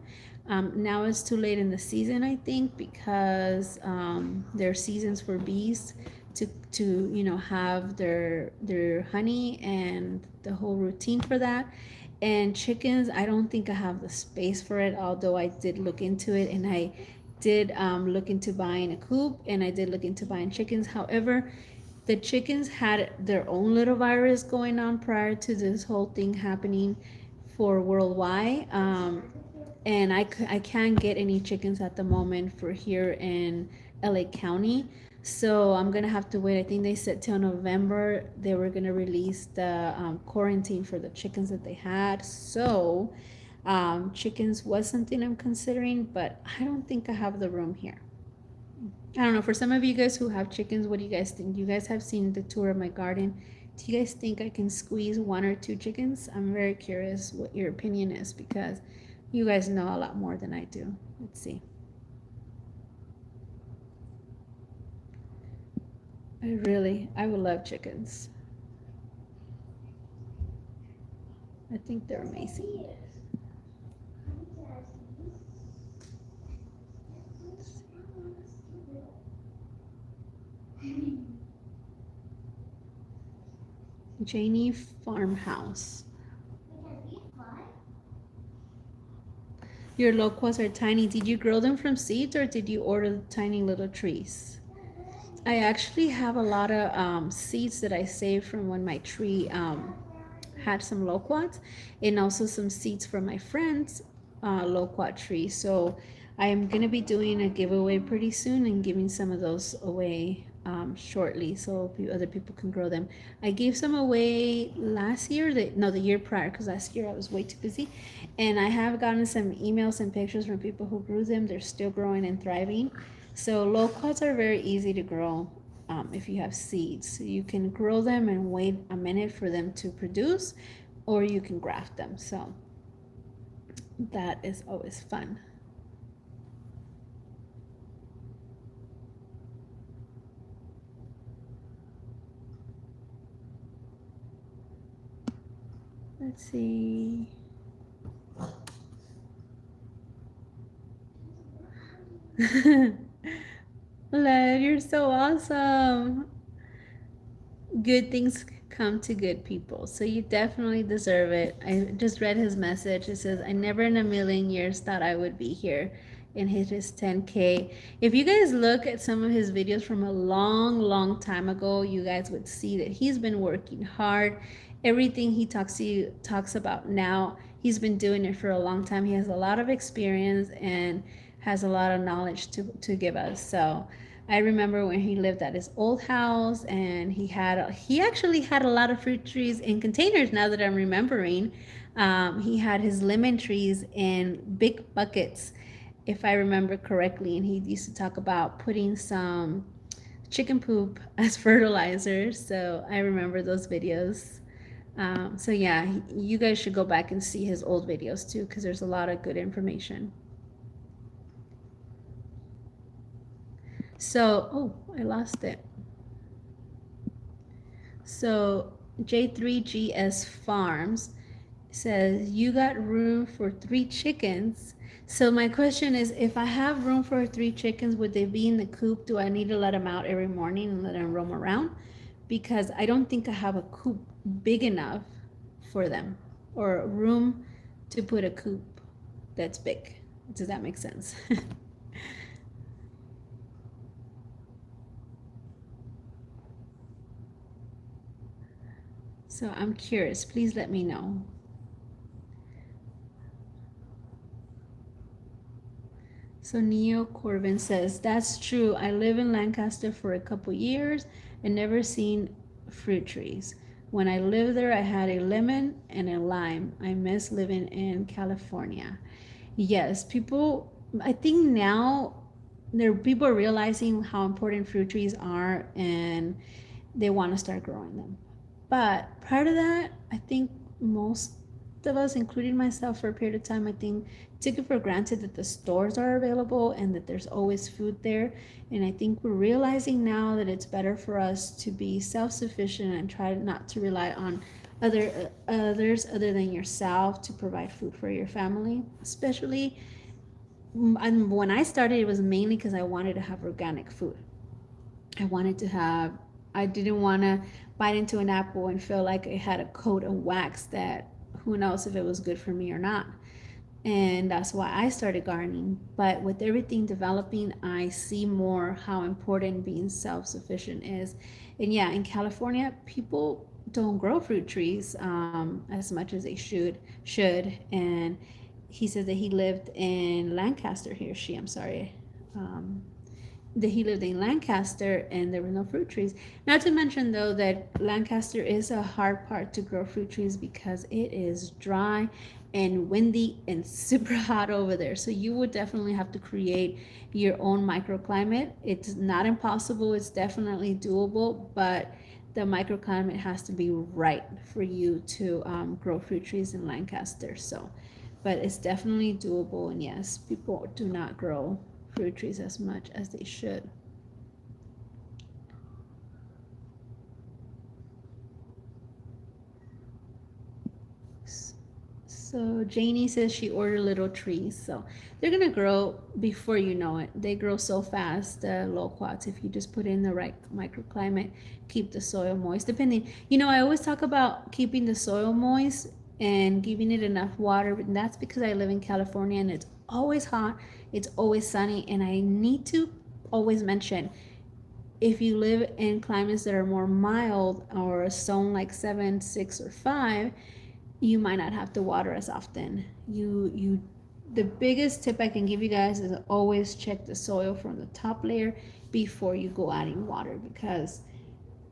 Now it's too late in the season, I think, because there are seasons for bees to have their honey and the whole routine for that. And chickens, I don't think I have the space for it, although I did look into it and I did look into buying a coop and I did look into buying chickens. However, the chickens had their own little virus going on prior to this whole thing happening for worldwide. And I can't get any chickens at the moment for here in LA County. So I'm gonna have to wait. I think they said till November they were gonna release the quarantine for the chickens that they had. So chickens was something I'm considering, but I don't think I have the room here. I don't know. For some of you guys who have chickens, what do you guys think? You guys have seen the tour of my garden. Do you guys think I can squeeze one or two chickens? I'm very curious what your opinion is because you guys know a lot more than I do. Let's see. I would love chickens. I think they're amazing. Janie Farmhouse. Your loquats are tiny. Did you grow them from seeds or did you order the tiny little trees? I actually have a lot of seeds that I saved from when my tree had some loquats, and also some seeds from my friend's loquat tree. So I am going to be doing a giveaway pretty soon and giving some of those away shortly so other people can grow them. I gave some away last year, the year prior, because last year I was way too busy. And I have gotten some emails and pictures from people who grew them. They're still growing and thriving. So loquats are very easy to grow if you have seeds. So you can grow them and wait a minute for them to produce, or you can graft them. So that is always fun. Let's see. Led, you're so awesome. Good things come to good people. So you definitely deserve it. I just read his message. It says, I never in a million years thought I would be here, and hit his 10K. If you guys look at some of his videos from a long time ago, you guys would see that he's been working hard. Everything he talks about now, he's been doing it for a long time. He has a lot of experience and has a lot of knowledge to give us. So I remember when he lived at his old house, and he actually had a lot of fruit trees in containers. Now that I'm remembering, he had his lemon trees in big buckets, if I remember correctly. And he used to talk about putting some chicken poop as fertilizer. So I remember those videos. So yeah, you guys should go back and see his old videos too, because there's a lot of good information. So, oh, I lost it. So, J3GS Farms says, you got room for 3 chickens. So, my question is, if I have room for 3 chickens, would they be in the coop? Do I need to let them out every morning and let them roam around? Because I don't think I have a coop big enough for them, or room to put a coop that's big. Does that make sense? So I'm curious. Please let me know. So Neo Corbin says, that's true. I live in Lancaster for a couple years and never seen fruit trees. When I lived there, I had a lemon and a lime. I miss living in California. Yes, I think now people are realizing how important fruit trees are, and they want to start growing them. But prior to that, I think most of us, including myself for a period of time, I think took it for granted that the stores are available and that there's always food there. And I think we're realizing now that it's better for us to be self-sufficient and try not to rely on others other than yourself to provide food for your family. Especially when I started, it was mainly because I wanted to have organic food. I didn't want to bite into an apple and feel like it had a coat of wax that who knows if it was good for me or not. And that's why I started gardening. But with everything developing, I see more how important being self-sufficient is. And yeah, in California, people don't grow fruit trees as much as they should. And he said that he lived in Lancaster, I'm sorry. he lived in Lancaster and there were no fruit trees. Not to mention though that Lancaster is a hard part to grow fruit trees because it is dry and windy and super hot over there. So you would definitely have to create your own microclimate. It's not impossible, it's definitely doable, but the microclimate has to be right for you to grow fruit trees in Lancaster. So, but it's definitely doable, and yes, people do not grow fruit trees as much as they should. So Janie says she ordered little trees, so they're gonna grow before you know it. They grow so fast, the loquats, if you just put in the right microclimate, keep the soil moist. Depending, I always talk about keeping the soil moist and giving it enough water, and that's because I live in California and it's always hot, it's always sunny, and I need to always mention, if you live in climates that are more mild or a zone like 7, 6, or 5, you might not have to water as often. The biggest tip I can give you guys is always check the soil from the top layer before you go adding water, because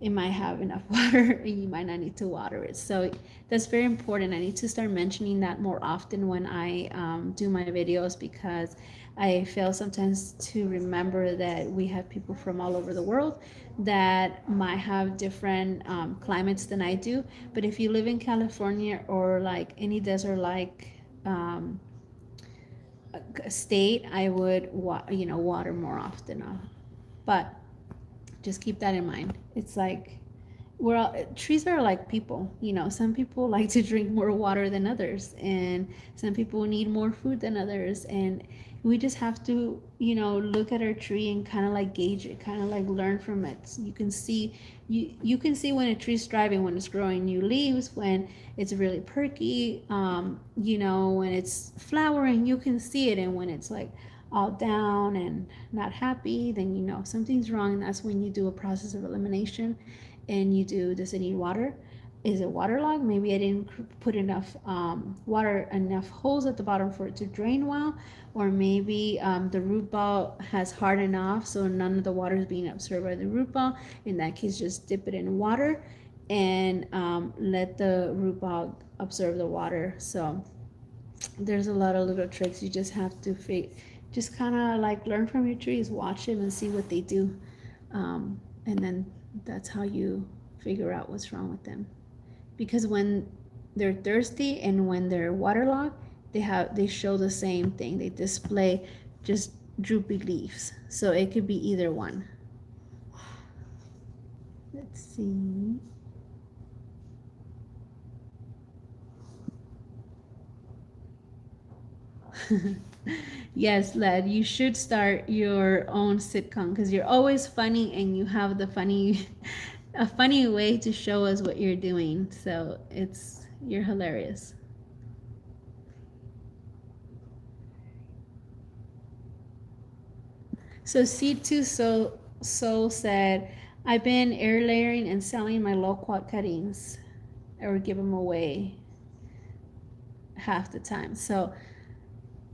it might have enough water and you might not need to water it. So that's very important. I need to start mentioning that more often when I do my videos, because I fail sometimes to remember that we have people from all over the world that might have different climates than I do. But if you live in California or like any desert like state, I would water more often. But just keep that in mind. It's like trees are like people. Some people like to drink more water than others, and some people need more food than others, and we just have to look at our tree and kind of like gauge it, kind of like learn from it. So you can see when a tree's thriving, when it's growing new leaves, when it's really perky, when it's flowering, you can see it. And when it's like all down and not happy, then something's wrong. And that's when you do a process of elimination and you do, does it need water? Is it waterlogged? Maybe I didn't put enough water, enough holes at the bottom for it to drain well. Or maybe the root ball has hardened off, so none of the water is being absorbed by the root ball. In that case, just dip it in water and let the root ball absorb the water. So there's a lot of little tricks. You just have to just kind of like learn from your trees, watch them and see what they do. And then that's how you figure out what's wrong with them. Because when they're thirsty and when they're waterlogged, they show the same thing. They display just droopy leaves. So it could be either one. Let's see. Yes, Led, you should start your own sitcom because you're always funny and you have a funny way to show us what you're doing. So you're hilarious. So Seed2Soul said, I've been air layering and selling my loquat cuttings, or give them away half the time. So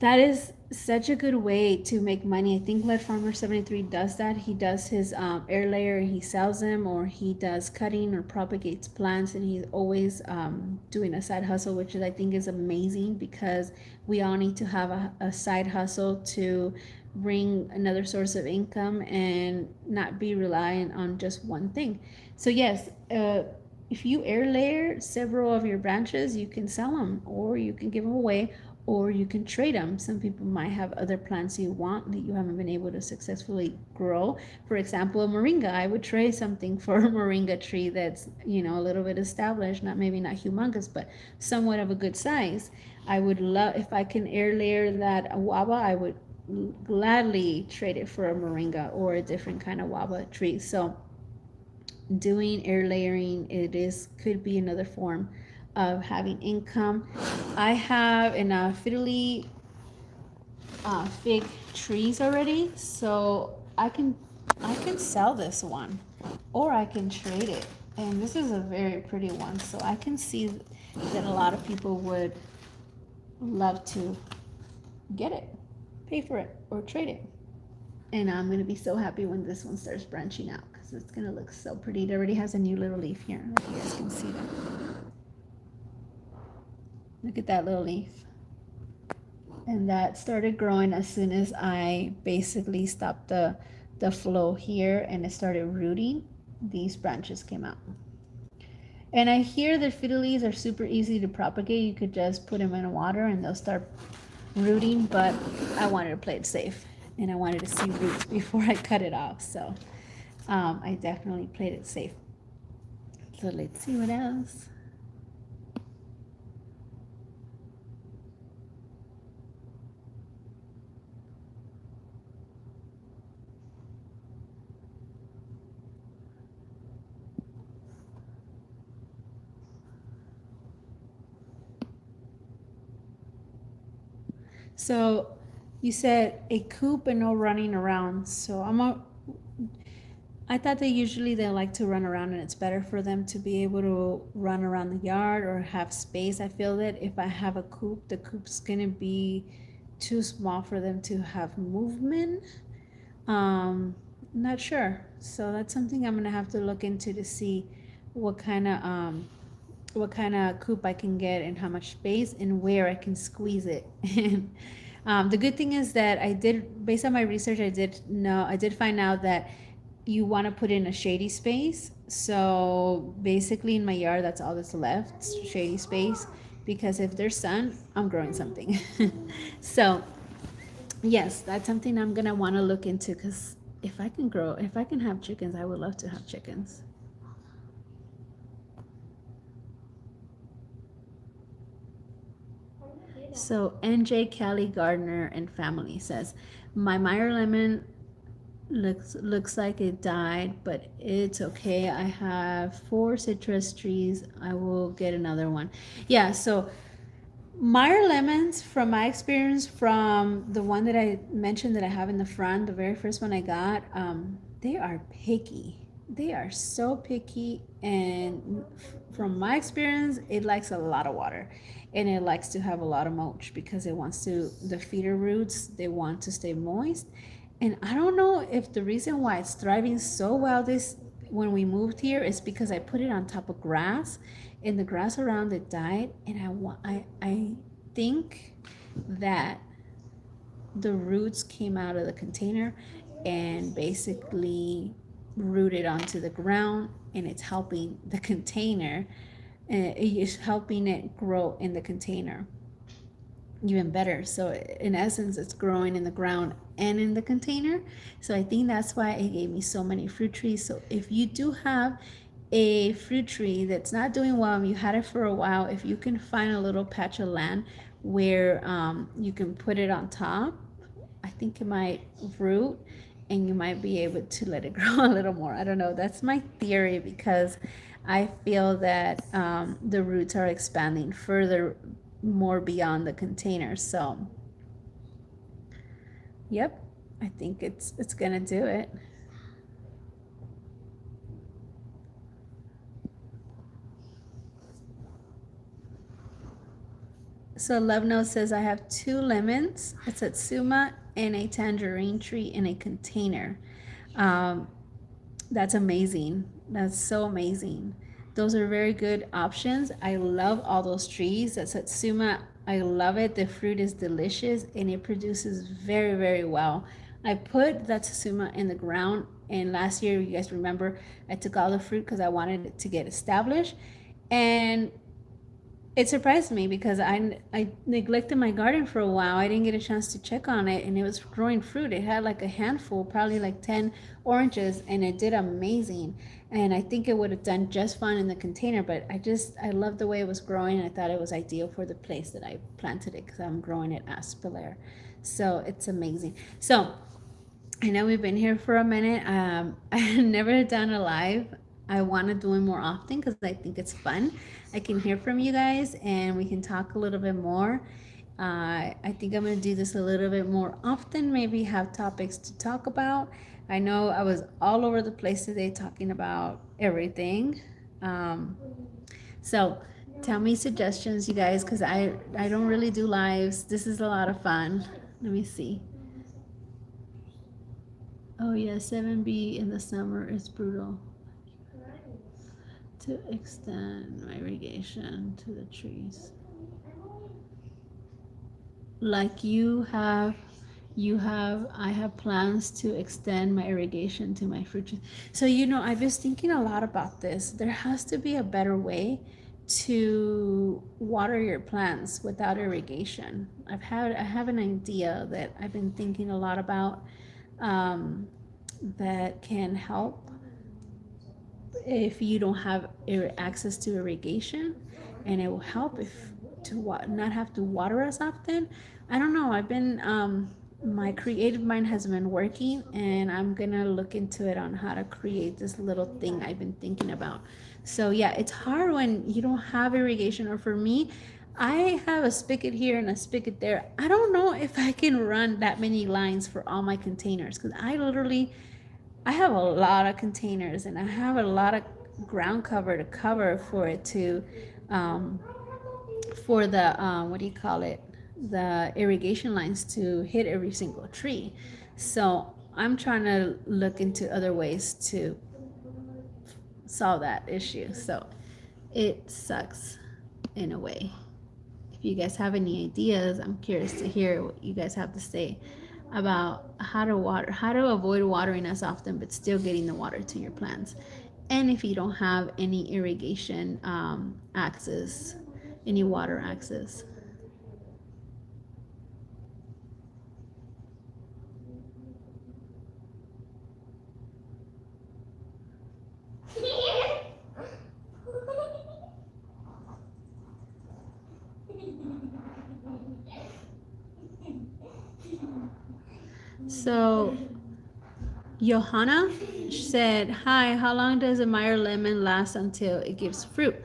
that is such a good way to make money. I think Lead Farmer 73 does that. He does his air layer and he sells them, or he does cutting or propagates plants, and he's always doing a side hustle, which I think is amazing, because we all need to have a side hustle to bring another source of income and not be reliant on just one thing. So yes, if you air layer several of your branches, you can sell them, or you can give them away, or you can trade them. Some people might have other plants you want that you haven't been able to successfully grow. For example, a moringa. I would trade something for a moringa tree that's a little bit established, maybe not humongous, but somewhat of a good size. I would love, if I can air layer that Wobba, I would gladly trade it for a moringa or a different kind of Wobba tree. So doing air layering, could be another form of having income. I have enough fiddly fig trees already, so I can sell this one, or I can trade it. And this is a very pretty one, so I can see that a lot of people would love to get it, pay for it, or trade it. And I'm going to be so happy when this one starts branching out because it's going to look so pretty. It already has a new little leaf here. If you guys can see that. Look at that little leaf. And that started growing as soon as I basically stopped the flow here and it started rooting. These branches came out. And I hear that fiddle leaves are super easy to propagate. You could just put them in water and they'll start rooting, but I wanted to play it safe and I wanted to see roots before I cut it off. So I definitely played it safe. So let's see what else. So you said a coop and no running around. So I thought that usually they like to run around and it's better for them to be able to run around the yard or have space. I feel that if I have a coop, the coop's gonna be too small for them to have movement. Not sure. So that's something I'm gonna have to look into to see what kind of coop I can get and how much space and where I can squeeze it. The good thing is that based on my research, I did find out that you want to put in a shady space. So basically in my yard, that's all that's left, shady space, because if there's sun, I'm growing something. So yes, that's something I'm gonna want to look into because if I can have chickens, I would love to have chickens. So NJ Kelly Gardner and family says, my Meyer lemon looks like it died, but it's okay. I have 4 citrus trees. I will get another one. Yeah, so Meyer lemons, from my experience, from the one that I mentioned that I have in the front, the very first one I got, they are picky. They are so picky, and from my experience, it likes a lot of water, and it likes to have a lot of mulch because it wants to, the feeder roots, they want to stay moist. And I don't know if the reason why it's thriving so well when we moved here is because I put it on top of grass and the grass around it died, and I think that the roots came out of the container and basically rooted onto the ground, and it's helping the container, it is helping it grow in the container even better. So in essence, it's growing in the ground and in the container. So I think that's why it gave me so many fruit trees. So if you do have a fruit tree that's not doing well and you had it for a while, if you can find a little patch of land where you can put it on top, I think it might root and you might be able to let it grow a little more. I don't know. That's my theory because I feel that the roots are expanding further, more beyond the container. So yep, I think it's gonna do it. So Love Note says I have 2 lemons, a satsuma and a tangerine tree in a container. That's amazing. That's so amazing. Those are very good options. I love all those trees. That satsuma, I love it. The fruit is delicious and it produces very, very well. I put that satsuma in the ground, and last year, you guys remember, I took all the fruit because I wanted it to get established. And it surprised me because I neglected my garden for a while. I didn't get a chance to check on it, and it was growing fruit. It had like a handful, probably like 10 oranges, and it did amazing. And I think it would have done just fine in the container, but I loved the way it was growing. I thought it was ideal for the place that I planted it because I'm growing it as Belair. So it's amazing. So I know we've been here for a minute. I never done a live. I want to do it more often because I think it's fun. I can hear from you guys and we can talk a little bit more. I think I'm going to do this a little bit more often, maybe have topics to talk about. I know I was all over the place today talking about everything. So tell me suggestions, you guys, because I don't really do lives. This is a lot of fun. Let me see. Oh yeah, 7B in the summer is brutal. To extend my irrigation to the trees. Like I have plans to extend my irrigation to my fruit trees. So I was thinking a lot about this. There has to be a better way to water your plants without irrigation. I have an idea that I've been thinking a lot about, that can help if you don't have access to irrigation, and it will help if not have to water as often. I don't know. I've been my creative mind has been working, and I'm gonna look into it on how to create this little thing I've been thinking about. So yeah, it's hard when you don't have irrigation. Or for me, I have a spigot here and a spigot there. I don't know if I can run that many lines for all my containers, because I have a lot of containers, and I have a lot of ground cover to cover for it to, um, for the, what do you call it? The irrigation lines to hit every single tree. So I'm trying to look into other ways to solve that issue. So it sucks in a way. If you guys have any ideas, I'm curious to hear what you guys have to say about how to avoid watering as often, but still getting the water to your plants. And if you don't have any irrigation access, any water access. So Johanna said, "Hi, how long does a Meyer lemon last until it gives fruit?"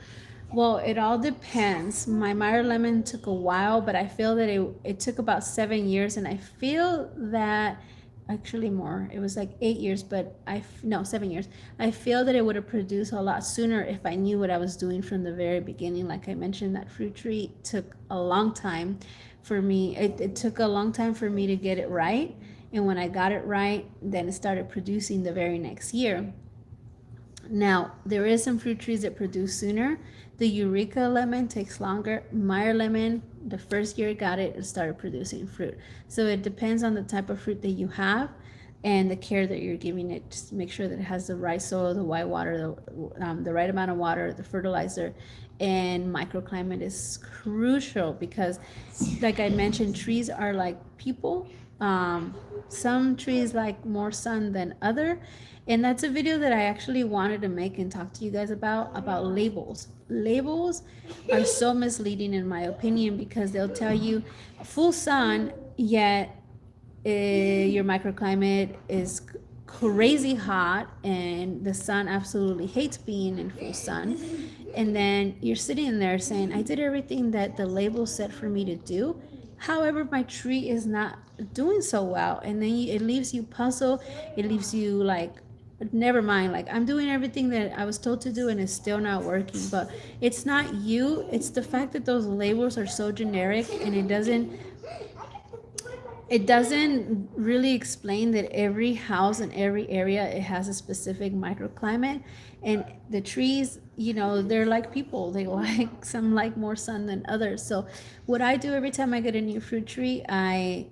Well, it all depends. My Meyer lemon took a while, but I feel that it took about 7 years, and I feel that actually more. It was like 8 years, but no, 7 years. I feel that it would have produced a lot sooner if I knew what I was doing from the very beginning. Like I mentioned, that fruit tree took a long time for me. It took a long time for me to get it right. And when I got it right, then it started producing the very next year. Now, there is some fruit trees that produce sooner. The Eureka lemon takes longer. Meyer lemon, the first year it got it, it started producing fruit. So it depends on the type of fruit that you have and the care that you're giving it. Just make sure that it has the right soil, the right water, the right amount of water, the fertilizer. And microclimate is crucial because, like I mentioned, trees are like people. Some trees like more sun than other, and that's a video that I actually wanted to make and talk to you guys about labels are so misleading in my opinion, because they'll tell you full sun, yet your microclimate is crazy hot and the sun absolutely hates being in full sun. And then you're sitting there saying, I did everything that the label said for me to do. However, my tree is not doing so well. And then it leaves you puzzled. It leaves you like, never mind, like I'm doing everything that I was told to do and it's still not working. But it's not you, it's the fact that those labels are so generic, and it doesn't really explain that every house in every area, it has a specific microclimate. And the trees, they're like people. They like, some like more sun than others. So what I do every time I get a new fruit tree, I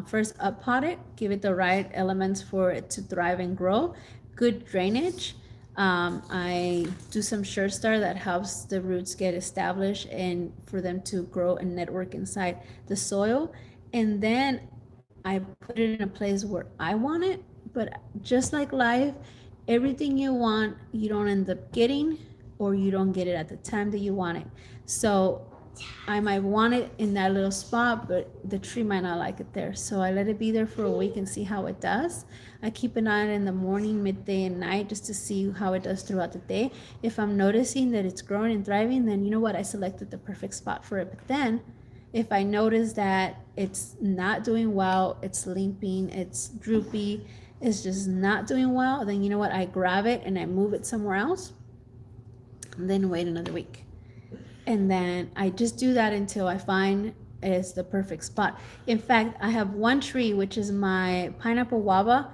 first up pot it, give it the right elements for it to thrive and grow, good drainage. I do some sure star that helps the roots get established and for them to grow and network inside the soil. And then I put it in a place where I want it. But just like life, everything you want, you don't end up getting, or you don't get it at the time that you want it. So I might want it in that little spot, but the tree might not like it there. So I let it be there for a week and see how it does. I keep an eye on it in the morning, midday, and night just to see how it does throughout the day. If I'm noticing that it's growing and thriving, then you know what? I selected the perfect spot for it. But then if I notice that it's not doing well, it's limping, it's droopy, it's just not doing well, then you know what? I grab it and I move it somewhere else, and then wait another week. And then I just do that until I find it's the perfect spot. In fact, I have one tree, which is my pineapple Wobba.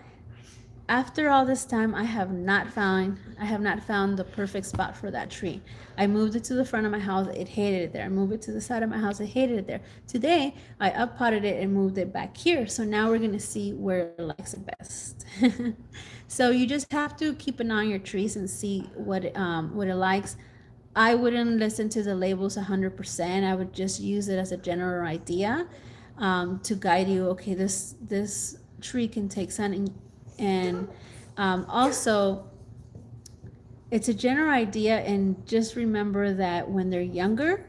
after all this time, I have not found the perfect spot for that tree. I moved it to the front of my house, it hated it there. I moved it to the side of my house, it hated it there. Today, I uppotted it and moved it back here. So now we're gonna see where it likes it best. So you just have to keep an eye on your trees and see what it likes. I wouldn't listen to the labels 100%. I would just use it as a general idea, to guide you. Okay, this tree can take sun, and also it's a general idea. And just remember that when they're younger,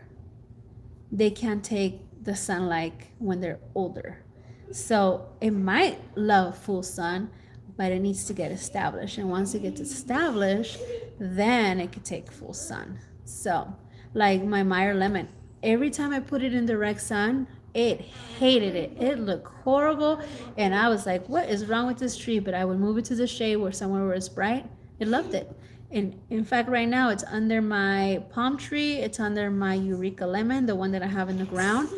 they can't take the sun like when they're older. So it might love full sun, but it needs to get established. And once it gets established, then it could take full sun. So, like my Meyer lemon, every time I put it in direct sun, it hated it. It looked horrible. And I was like, what is wrong with this tree? But I would move it to the shade where somewhere where it's bright. It loved it. And in fact, right now it's under my palm tree. It's under my Eureka lemon, the one that I have in the ground.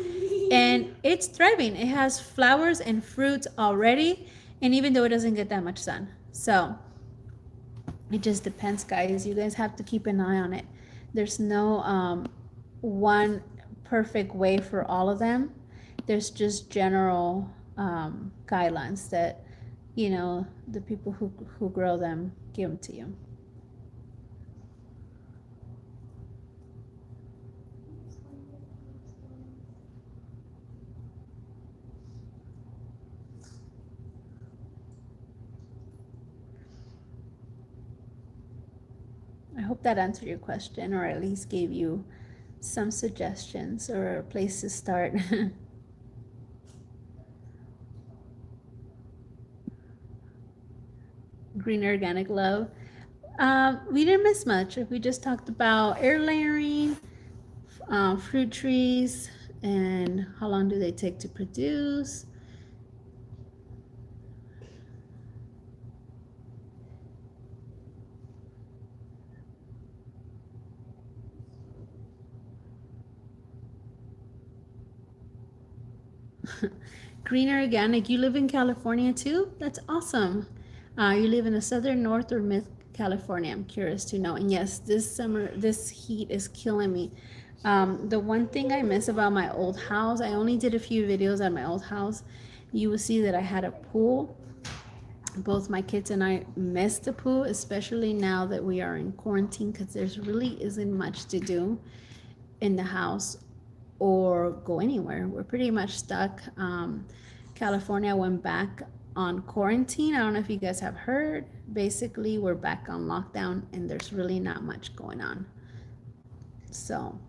And it's thriving. It has flowers and fruits already. And even though it doesn't get that much sun. So it just depends, guys. You guys have to keep an eye on it. There's no one perfect way for all of them. There's just general guidelines that, the people who grow them give them to you. I hope that answered your question, or at least gave you some suggestions or a place to start. Green organic love. We didn't miss much. We just talked about air layering, fruit trees, and how long do they take to produce. Green organic. You live in California too? That's awesome. You live in the southern, north, or mid California? I'm curious to know. And yes, this summer, this heat is killing me. The one thing I miss about my old house, I only did a few videos at my old house. You will see that I had a pool. Both my kids and I miss the pool, especially now that we are in quarantine, because there's really isn't much to do in the house or go anywhere. We're pretty much stuck. California went back on quarantine. I don't know if you guys have heard. Basically, we're back on lockdown and there's really not much going on. So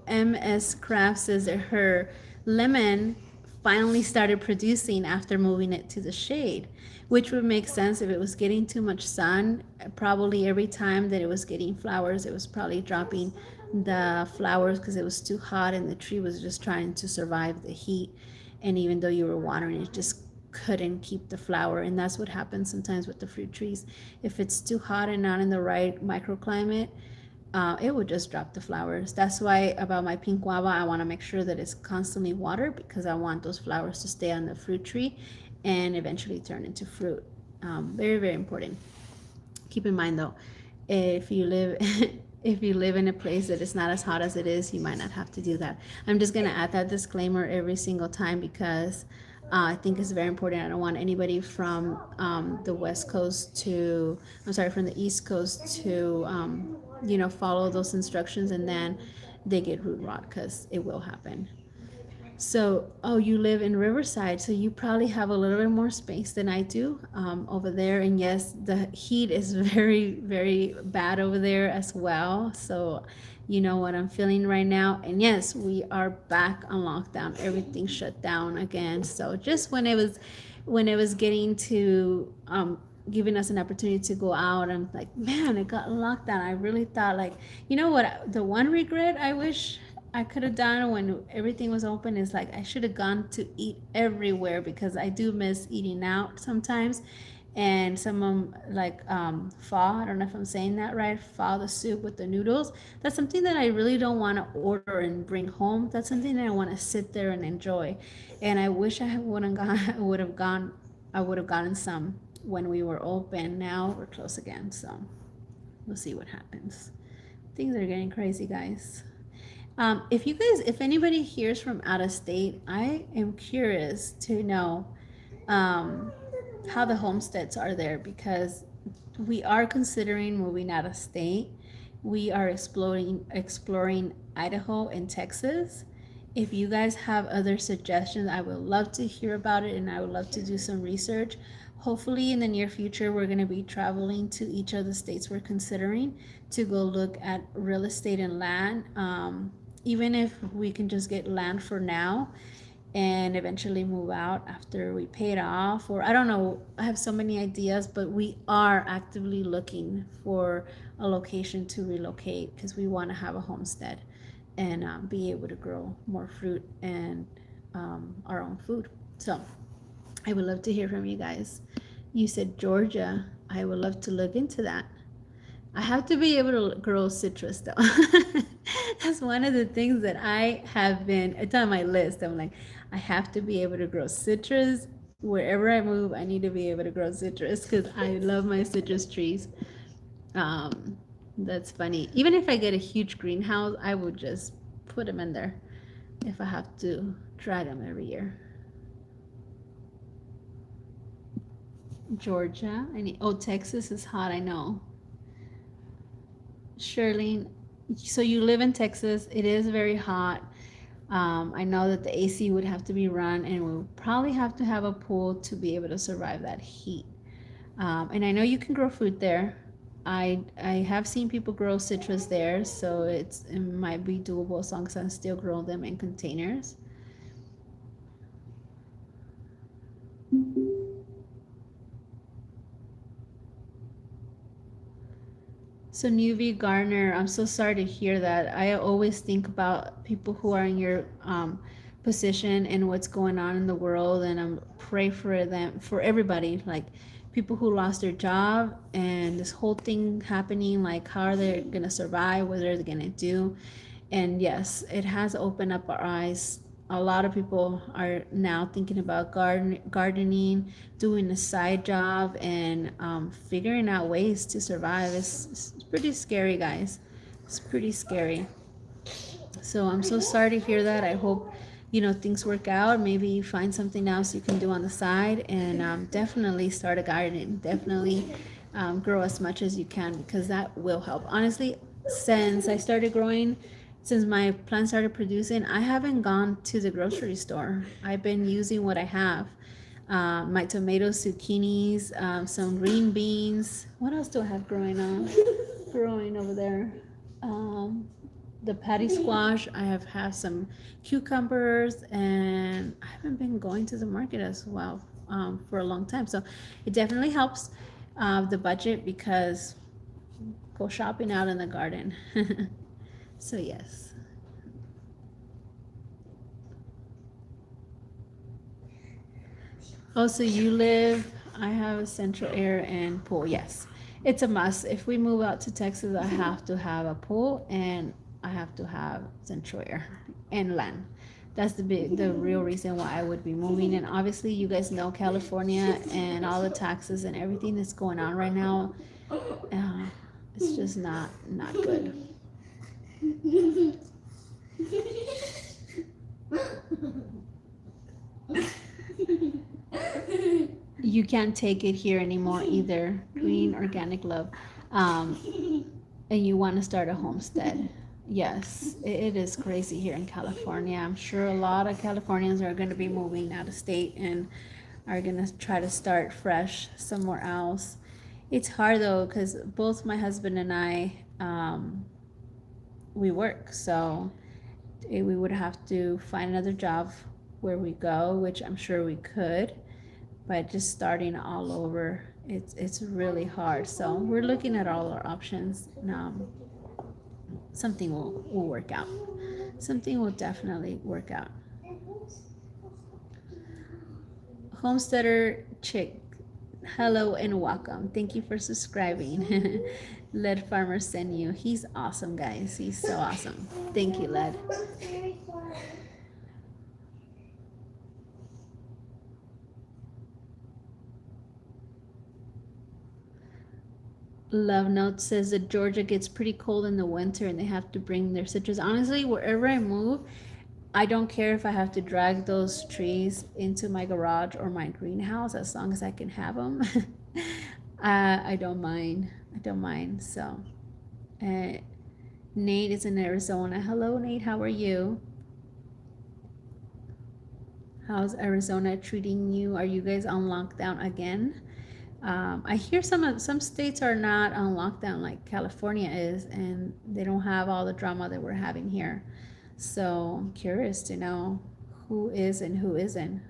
MS Craft says that her lemon finally started producing after moving it to the shade, which would make sense. If it was getting too much sun, probably every time that it was getting flowers, it was probably dropping the flowers because it was too hot and the tree was just trying to survive the heat. And even though you were watering, it just couldn't keep the flower. And that's what happens sometimes with the fruit trees. If it's too hot and not in the right microclimate, it would just drop the flowers. That's why about my pink guava, I want to make sure that it's constantly watered, because I want those flowers to stay on the fruit tree and eventually turn into fruit. Very, very important. Keep in mind though, if you live if you live in a place that is not as hot as it is, you might not have to do that. I'm just going to add that disclaimer every single time because I think it's very important. I don't want anybody from the West Coast to, from the East Coast to, follow those instructions and then they get root rot, because it will happen. So, you live in Riverside, so you probably have a little bit more space than I do over there. And yes, the heat is very, very bad over there as well. So, you know what I'm feeling right now. And yes, we are back on lockdown. Everything shut down again. So just when it was getting to giving us an opportunity to go out, I'm like, man, it got locked down. I really thought, like, you know what, the one regret I wish I could have done when everything was open is, like, I should have gone to eat everywhere, because I do miss eating out sometimes. and some of them like pho. I don't know if I'm saying that right. Pho, the soup with the noodles. That's something that I really don't want to order and bring home. That's something that I want to sit there and enjoy. And I wish I wouldn't gone. Would have gone. I would have gotten some when we were open. Now we're closed again, so we'll see what happens. Things are getting crazy, guys. If anybody hears from out of state, I am curious to know um, how the homesteads are there, because we are considering moving out of state. We are exploring Idaho and Texas. If you guys have other suggestions, I would love to hear about it, and I would love to do some research. Hopefully, in the near future, we're going to be traveling to each of the states we're considering to go look at real estate and land. Even if we can just get land for now and eventually move out after we pay it off, or I don't know, I have so many ideas, but we are actively looking for a location to relocate because we want to have a homestead and be able to grow more fruit and our own food. So I would love to hear from you guys. You said Georgia. I would love to look into that. I have to be able to grow citrus though. That's one of the things that I have been, it's on my list. I'm like, I have to be able to grow citrus. Wherever I move, I need to be able to grow citrus because I love my citrus trees. Um, that's funny. Even if I get a huge greenhouse, I would just put them in there if I have to dry them every year. Georgia, Texas is hot, I know. Shirley, so you live in Texas. It is very hot. I know that the AC would have to be run, and we'll probably have to have a pool to be able to survive that heat. And I know you can grow fruit there. I have seen people grow citrus there, so it might be doable as long as I still grow them in containers. So Newbie Garner, I'm so sorry to hear that. I always think about people who are in your position and what's going on in the world, and I'm pray for them, for everybody, like people who lost their job and this whole thing happening. Like, how are they gonna survive? What are they gonna do? And yes, it has opened up our eyes. A lot of people are now thinking about gardening, doing a side job, and figuring out ways to survive. It's pretty scary, guys. It's pretty scary. So I'm so sorry to hear that. I hope things work out. Maybe you find something else you can do on the side, and definitely start a garden. Definitely grow as much as you can, because that will help. Honestly, since I started growing, since my plants started producing, I haven't gone to the grocery store. I've been using what I have. My tomatoes, zucchinis, some green beans. What else do I have growing over there? Um, the patty squash. I have some cucumbers, and I haven't been going to the market as well for a long time. So it definitely helps the budget, because go shopping out in the garden. So yes. Oh, so you live, I have a central air and pool. Yes, it's a must. If we move out to Texas, I have to have a pool, and I have to have central air and land. That's the real reason why I would be moving. And obviously, you guys know California and all the taxes and everything that's going on right now. Uh, it's just not good. You can't take it here anymore either. Green organic love. And you want to start a homestead. Yes, it is crazy here in California. I'm sure a lot of Californians are going to be moving out of state and are going to try to start fresh somewhere else. It's hard though, because both my husband and I, we work. So we would have to find another job where we go, which I'm sure we could, but just starting all over, it's really hard. So we're looking at all our options. Something will work out. Something will definitely work out. Homesteader chick Hello and welcome. Thank you for subscribing. Led Farmer sent you. He's awesome, guys. He's so awesome. Thank you, Led. Love Note says that Georgia gets pretty cold in the winter and they have to bring their citrus. Honestly, wherever I move, I don't care if I have to drag those trees into my garage or my greenhouse as long as I can have them. I don't mind. I don't mind. So, uh, Nate is in Arizona. Hello, Nate. How are you? How's Arizona treating you? Are you guys on lockdown again? I hear some states are not on lockdown like California is, and they don't have all the drama that we're having here. So I'm curious to know who is and who isn't.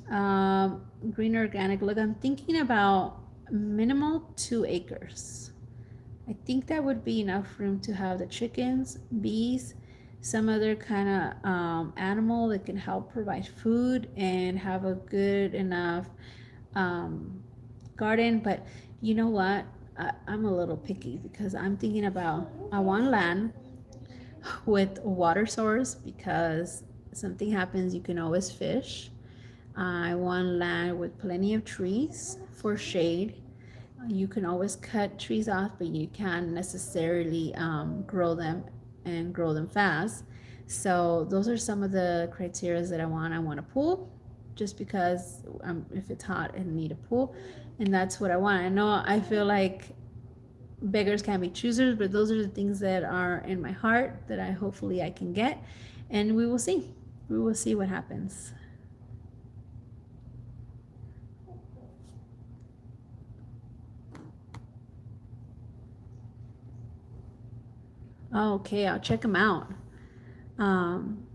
Green organic. Look, I'm thinking about minimal 2 acres. I think that would be enough room to have the chickens, bees, some other kind of animal that can help provide food and have a good enough garden. But you know what? I'm a little picky because I'm thinking about I want land with a water source because something happens, you can always fish. I want land with plenty of trees for shade. You can always cut trees off, but you can't necessarily grow them and grow them fast. So those are some of the criteria that I want. I want a pool, just because if it's hot and need a pool, and that's what I want. I know I feel like beggars can't be choosers, but those are the things that are in my heart that I hopefully I can get, and we will see. We will see what happens. Okay, I'll check them out. Um,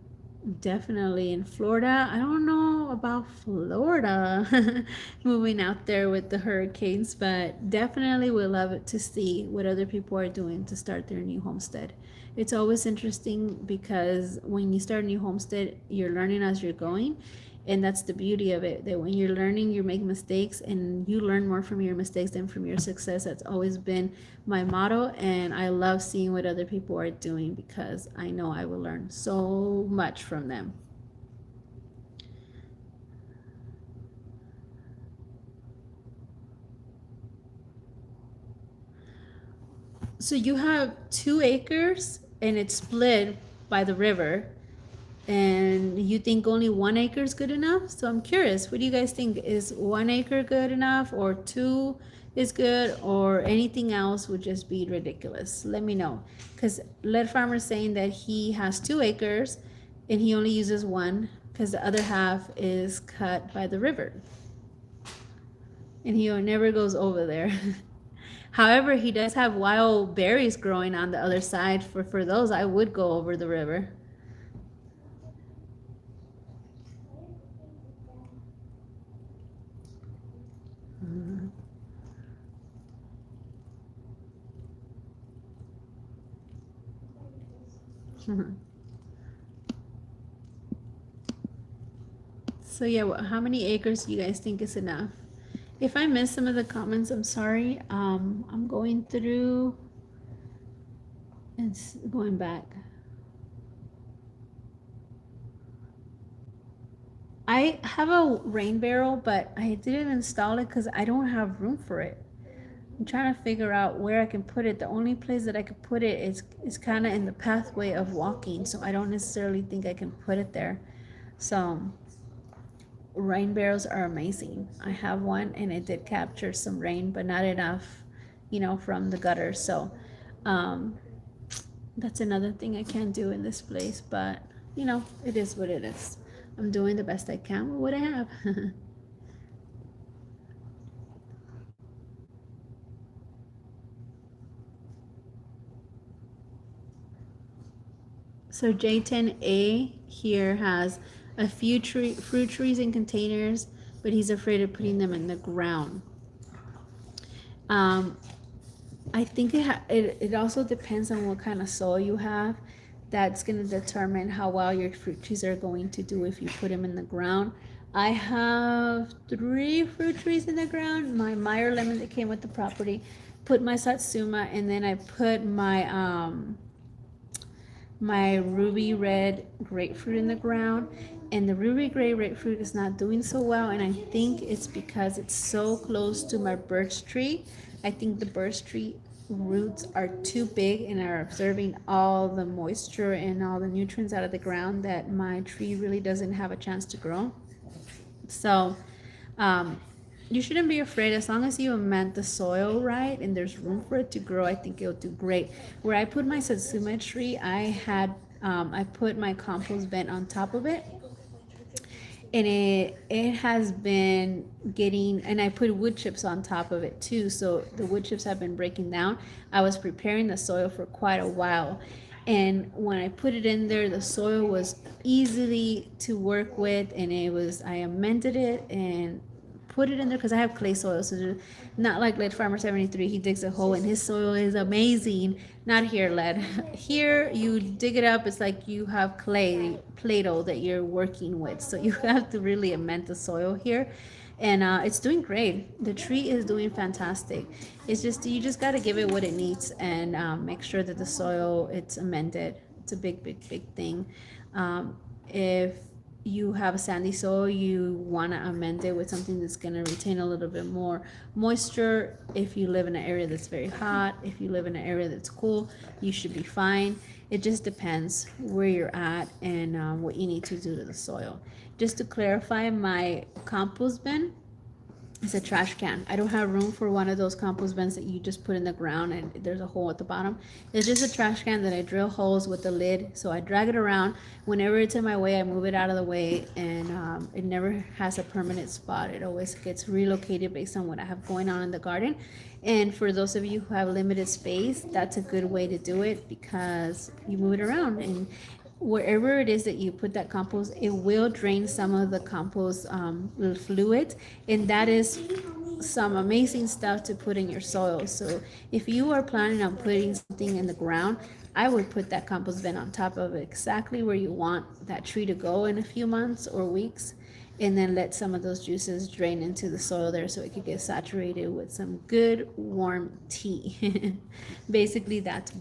Definitely in Florida. I don't know about Florida moving out there with the hurricanes, but definitely would love it to see what other people are doing to start their new homestead. It's always interesting because when you start a new homestead, you're learning as you're going. And that's the beauty of it, that when you're learning, you make mistakes and you learn more from your mistakes than from your success. That's always been my motto, and I love seeing what other people are doing because I know I will learn so much from them. So you have 2 acres and it's split by the river, and you think only 1 acre is good enough? So I'm curious, what do you guys think? Is 1 acre good enough, or two is good, or anything else would just be ridiculous? Let me know. Because Lead Farmer's saying that he has 2 acres and he only uses one because the other half is cut by the river. And he never goes over there. However, he does have wild berries growing on the other side. For those, I would go over the river. So yeah, how many acres do you guys think is enough? If I missed some of the comments, I'm sorry. I'm going through and going back. I have a rain barrel, but I didn't install it because I don't have room for it. I'm trying to figure out where I can put it. The only place that I could put it is kind of in the pathway of walking, so I don't necessarily think I can put it there. So rain barrels are amazing. I have one and it did capture some rain, but not enough, from the gutter. So that's another thing I can't do in this place, but it is what it is. I'm doing the best I can with what I have. So J10A here has a few fruit trees in containers, but he's afraid of putting them in the ground. I think it also depends on what kind of soil you have. That's going to determine how well your fruit trees are going to do if you put them in the ground. I have 3 fruit trees in the ground. My Meyer lemon that came with the property, put my Satsuma, and then I put my ruby red grapefruit in the ground, and the ruby gray grapefruit is not doing so well, and I think it's because it's so close to my birch tree. I think the birch tree roots are too big and are absorbing all the moisture and all the nutrients out of the ground that my tree really doesn't have a chance to grow. So um, you shouldn't be afraid as long as you amend the soil right and there's room for it to grow. I think it'll do great. Where I put my satsuma tree, I put my compost bin on top of it, and it has been getting, and I put wood chips on top of it too, so the wood chips have been breaking down. I was preparing the soil for quite a while, and when I put it in there, the soil was easily to work with, and I amended it and put it in there because I have clay soil. So not like Lead Farmer 73, he digs a hole and his soil is amazing. Not here, Lead. Here you dig it up, it's like you have clay, Play-Doh that you're working with. So you have to really amend the soil here. And it's doing great. The tree is doing fantastic. It's just, you just got to give it what it needs, and make sure that the soil, it's amended. It's a big, big, big thing. If you have a sandy soil, you want to amend it with something that's going to retain a little bit more moisture. If you live in an area that's very hot, if you live in an area that's cool, you should be fine. It just depends where you're at and what you need to do to the soil. Just to clarify, my compost bin, it's a trash can. I don't have room for one of those compost bins that you just put in the ground and there's a hole at the bottom. It's just a trash can that I drill holes with the lid. So I drag it around. Whenever it's in my way, I move it out of the way, and it never has a permanent spot. It always gets relocated based on what I have going on in the garden. And for those of you who have limited space, that's a good way to do it because you move it around, and wherever it is that you put that compost, it will drain some of the compost fluid, and that is some amazing stuff to put in your soil. So if you are planning on putting something in the ground, I would put that compost bin on top of it, exactly where you want that tree to go in a few months or weeks, and then let some of those juices drain into the soil there so it could get saturated with some good warm tea. Basically, that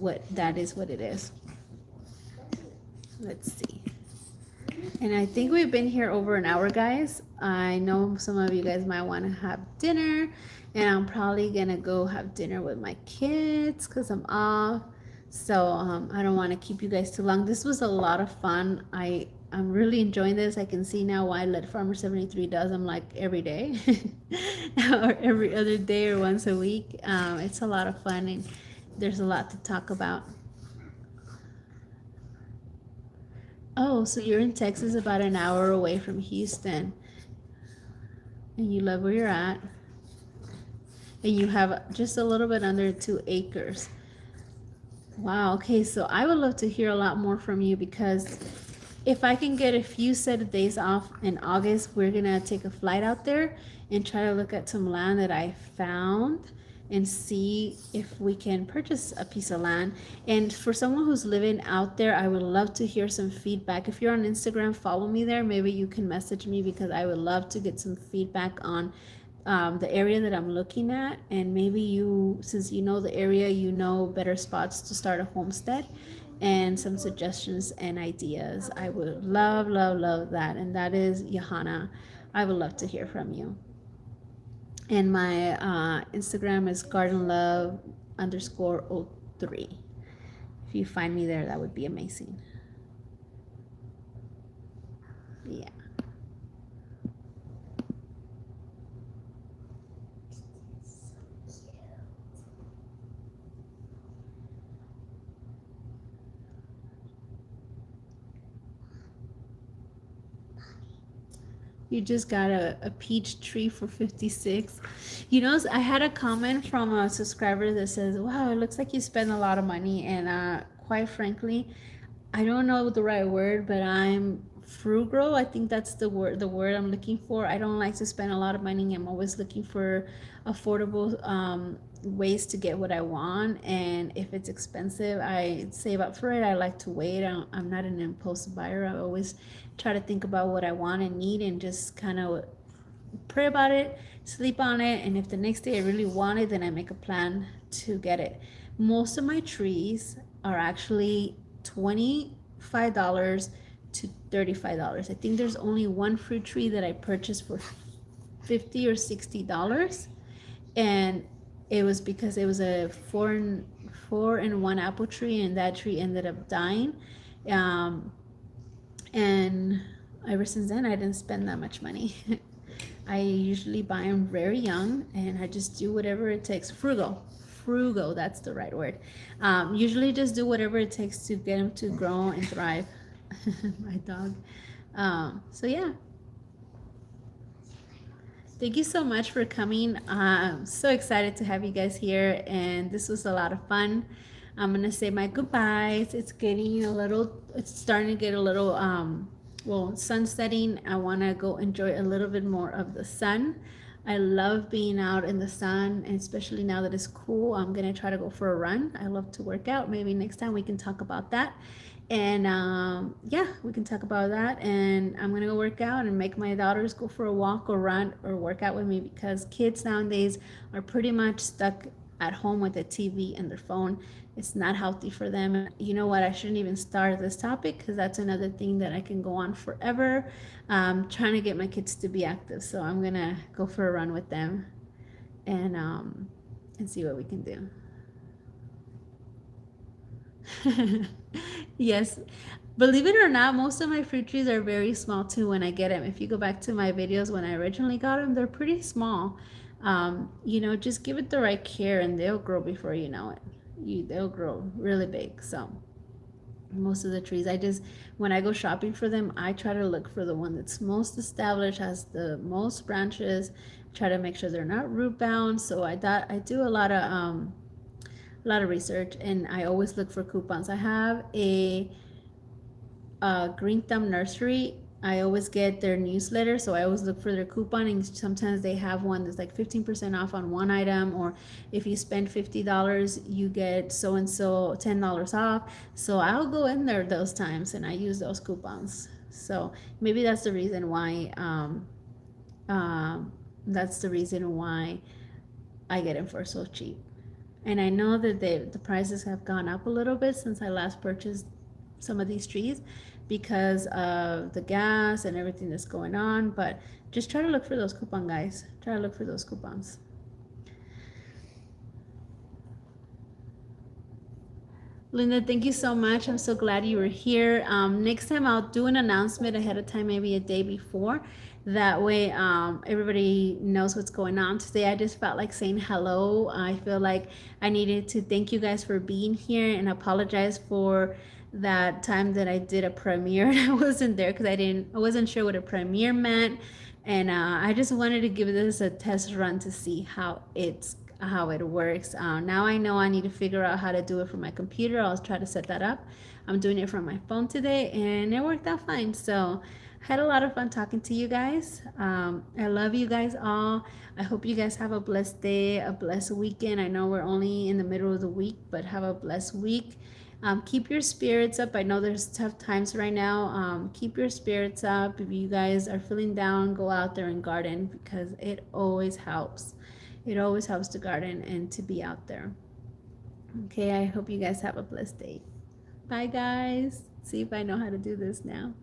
is what it is. Let's see. And I think we've been here over an hour, guys. I know some of you guys might want to have dinner, and I'm probably gonna go have dinner with my kids because I'm off. So I don't want to keep you guys too long. This was a lot of fun. I'm really enjoying this. I can see now why Lead Farmer 73 does them like every day or every other day or once a week. It's a lot of fun, and there's a lot to talk about. Oh, so you're in Texas, about an hour away from Houston, and you love where you're at, and you have just a little bit under 2 acres. Wow, okay, so I would love to hear a lot more from you, because if I can get a few set of days off in August, we're gonna take a flight out there and try to look at some land that I found and see if we can purchase a piece of land. And for someone who's living out there, I would love to hear some feedback. If you're on Instagram, follow me there. Maybe you can message me, because I would love to get some feedback on the area that I'm looking at. And maybe you, since you know the area, you know better spots to start a homestead, and some suggestions and ideas. I would love, love, love that. And that is Johanna. I would love to hear from you. And my Instagram is gardenlove_03. If you find me there, that would be amazing. Yeah. You just got a peach tree for 56. You know, I had a comment from a subscriber that says, wow, it looks like you spend a lot of money. And quite frankly, I don't know the right word, but I'm frugal. I think that's the word I'm looking for. I don't like to spend a lot of money. I'm always looking for affordable ways to get what I want, and if it's expensive, I save up for it. I like to wait. I'm not an impulsive buyer. I always try to think about what I want and need and just kind of pray about it, sleep on it, and if the next day I really want it, then I make a plan to get it. Most of my trees are actually $25 to $35. I think there's only one fruit tree that I purchased for $50 or $60, and it was because it was a four and one apple tree, and that tree ended up dying. And ever since then, I didn't spend that much money. I usually buy them very young, and I just do whatever it takes. Frugal, that's the right word. Usually just do whatever it takes to get them to grow and thrive. My dog. So yeah. Thank you so much for coming. I'm so excited to have you guys here, and this was a lot of fun. I'm gonna say my goodbyes. It's starting to get a little, well, sun setting. I wanna go enjoy a little bit more of the sun. I love being out in the sun, and especially now that it's cool, I'm gonna try to go for a run. I love to work out. Maybe next time we can talk about that. And yeah, we can talk about that. And I'm gonna go work out and make my daughters go for a walk or run or work out with me, because kids nowadays are pretty much stuck at home with the TV and their phone. It's not healthy for them. You know what? I shouldn't even start this topic, because that's another thing that I can go on forever. Trying to get my kids to be active, so I'm gonna go for a run with them, and see what we can do. Yes, believe it or not, most of my fruit trees are very small too when I get them. If you go back to my videos when I originally got them, they're pretty small. Just give it the right care and they'll grow before you know it. They'll grow really big. So most of the trees, when I go shopping for them, I try to look for the one that's most established, has the most branches, try to make sure they're not root bound. So I do a lot of research, and I always look for coupons. I have a Green Thumb Nursery. I always get their newsletter, so I always look for their coupon, and sometimes they have one that's like 15% off on one item, or if you spend $50, you get so and so $10 off. So I'll go in there those times and I use those coupons. So maybe that's the reason why I get them for so cheap. And I know that the prices have gone up a little bit since I last purchased some of these trees because of the gas and everything that's going on. But just try to look for those coupons, guys. Try to look for those coupons. Linda, thank you so much. I'm so glad you were here. Next time I'll do an announcement ahead of time, maybe a day before. That way everybody knows what's going on. Today I just felt like saying hello. I feel like I needed to thank you guys for being here and apologize for that time that I did a premiere and I wasn't there because I wasn't sure what a premiere meant. And I just wanted to give this a test run to see how it works. Now I know I need to figure out how to do it from my computer. I'll try to set that up. I'm doing it from my phone today and it worked out fine. So I had a lot of fun talking to you guys. I love you guys all. I hope you guys have a blessed day, a blessed weekend. I know we're only in the middle of the week, but have a blessed week. Keep your spirits up. I know there's tough times right now. Keep your spirits up. If you guys are feeling down, go out there and garden because it always helps. It always helps to garden and to be out there. Okay, I hope you guys have a blessed day. Bye, guys. See if I know how to do this now.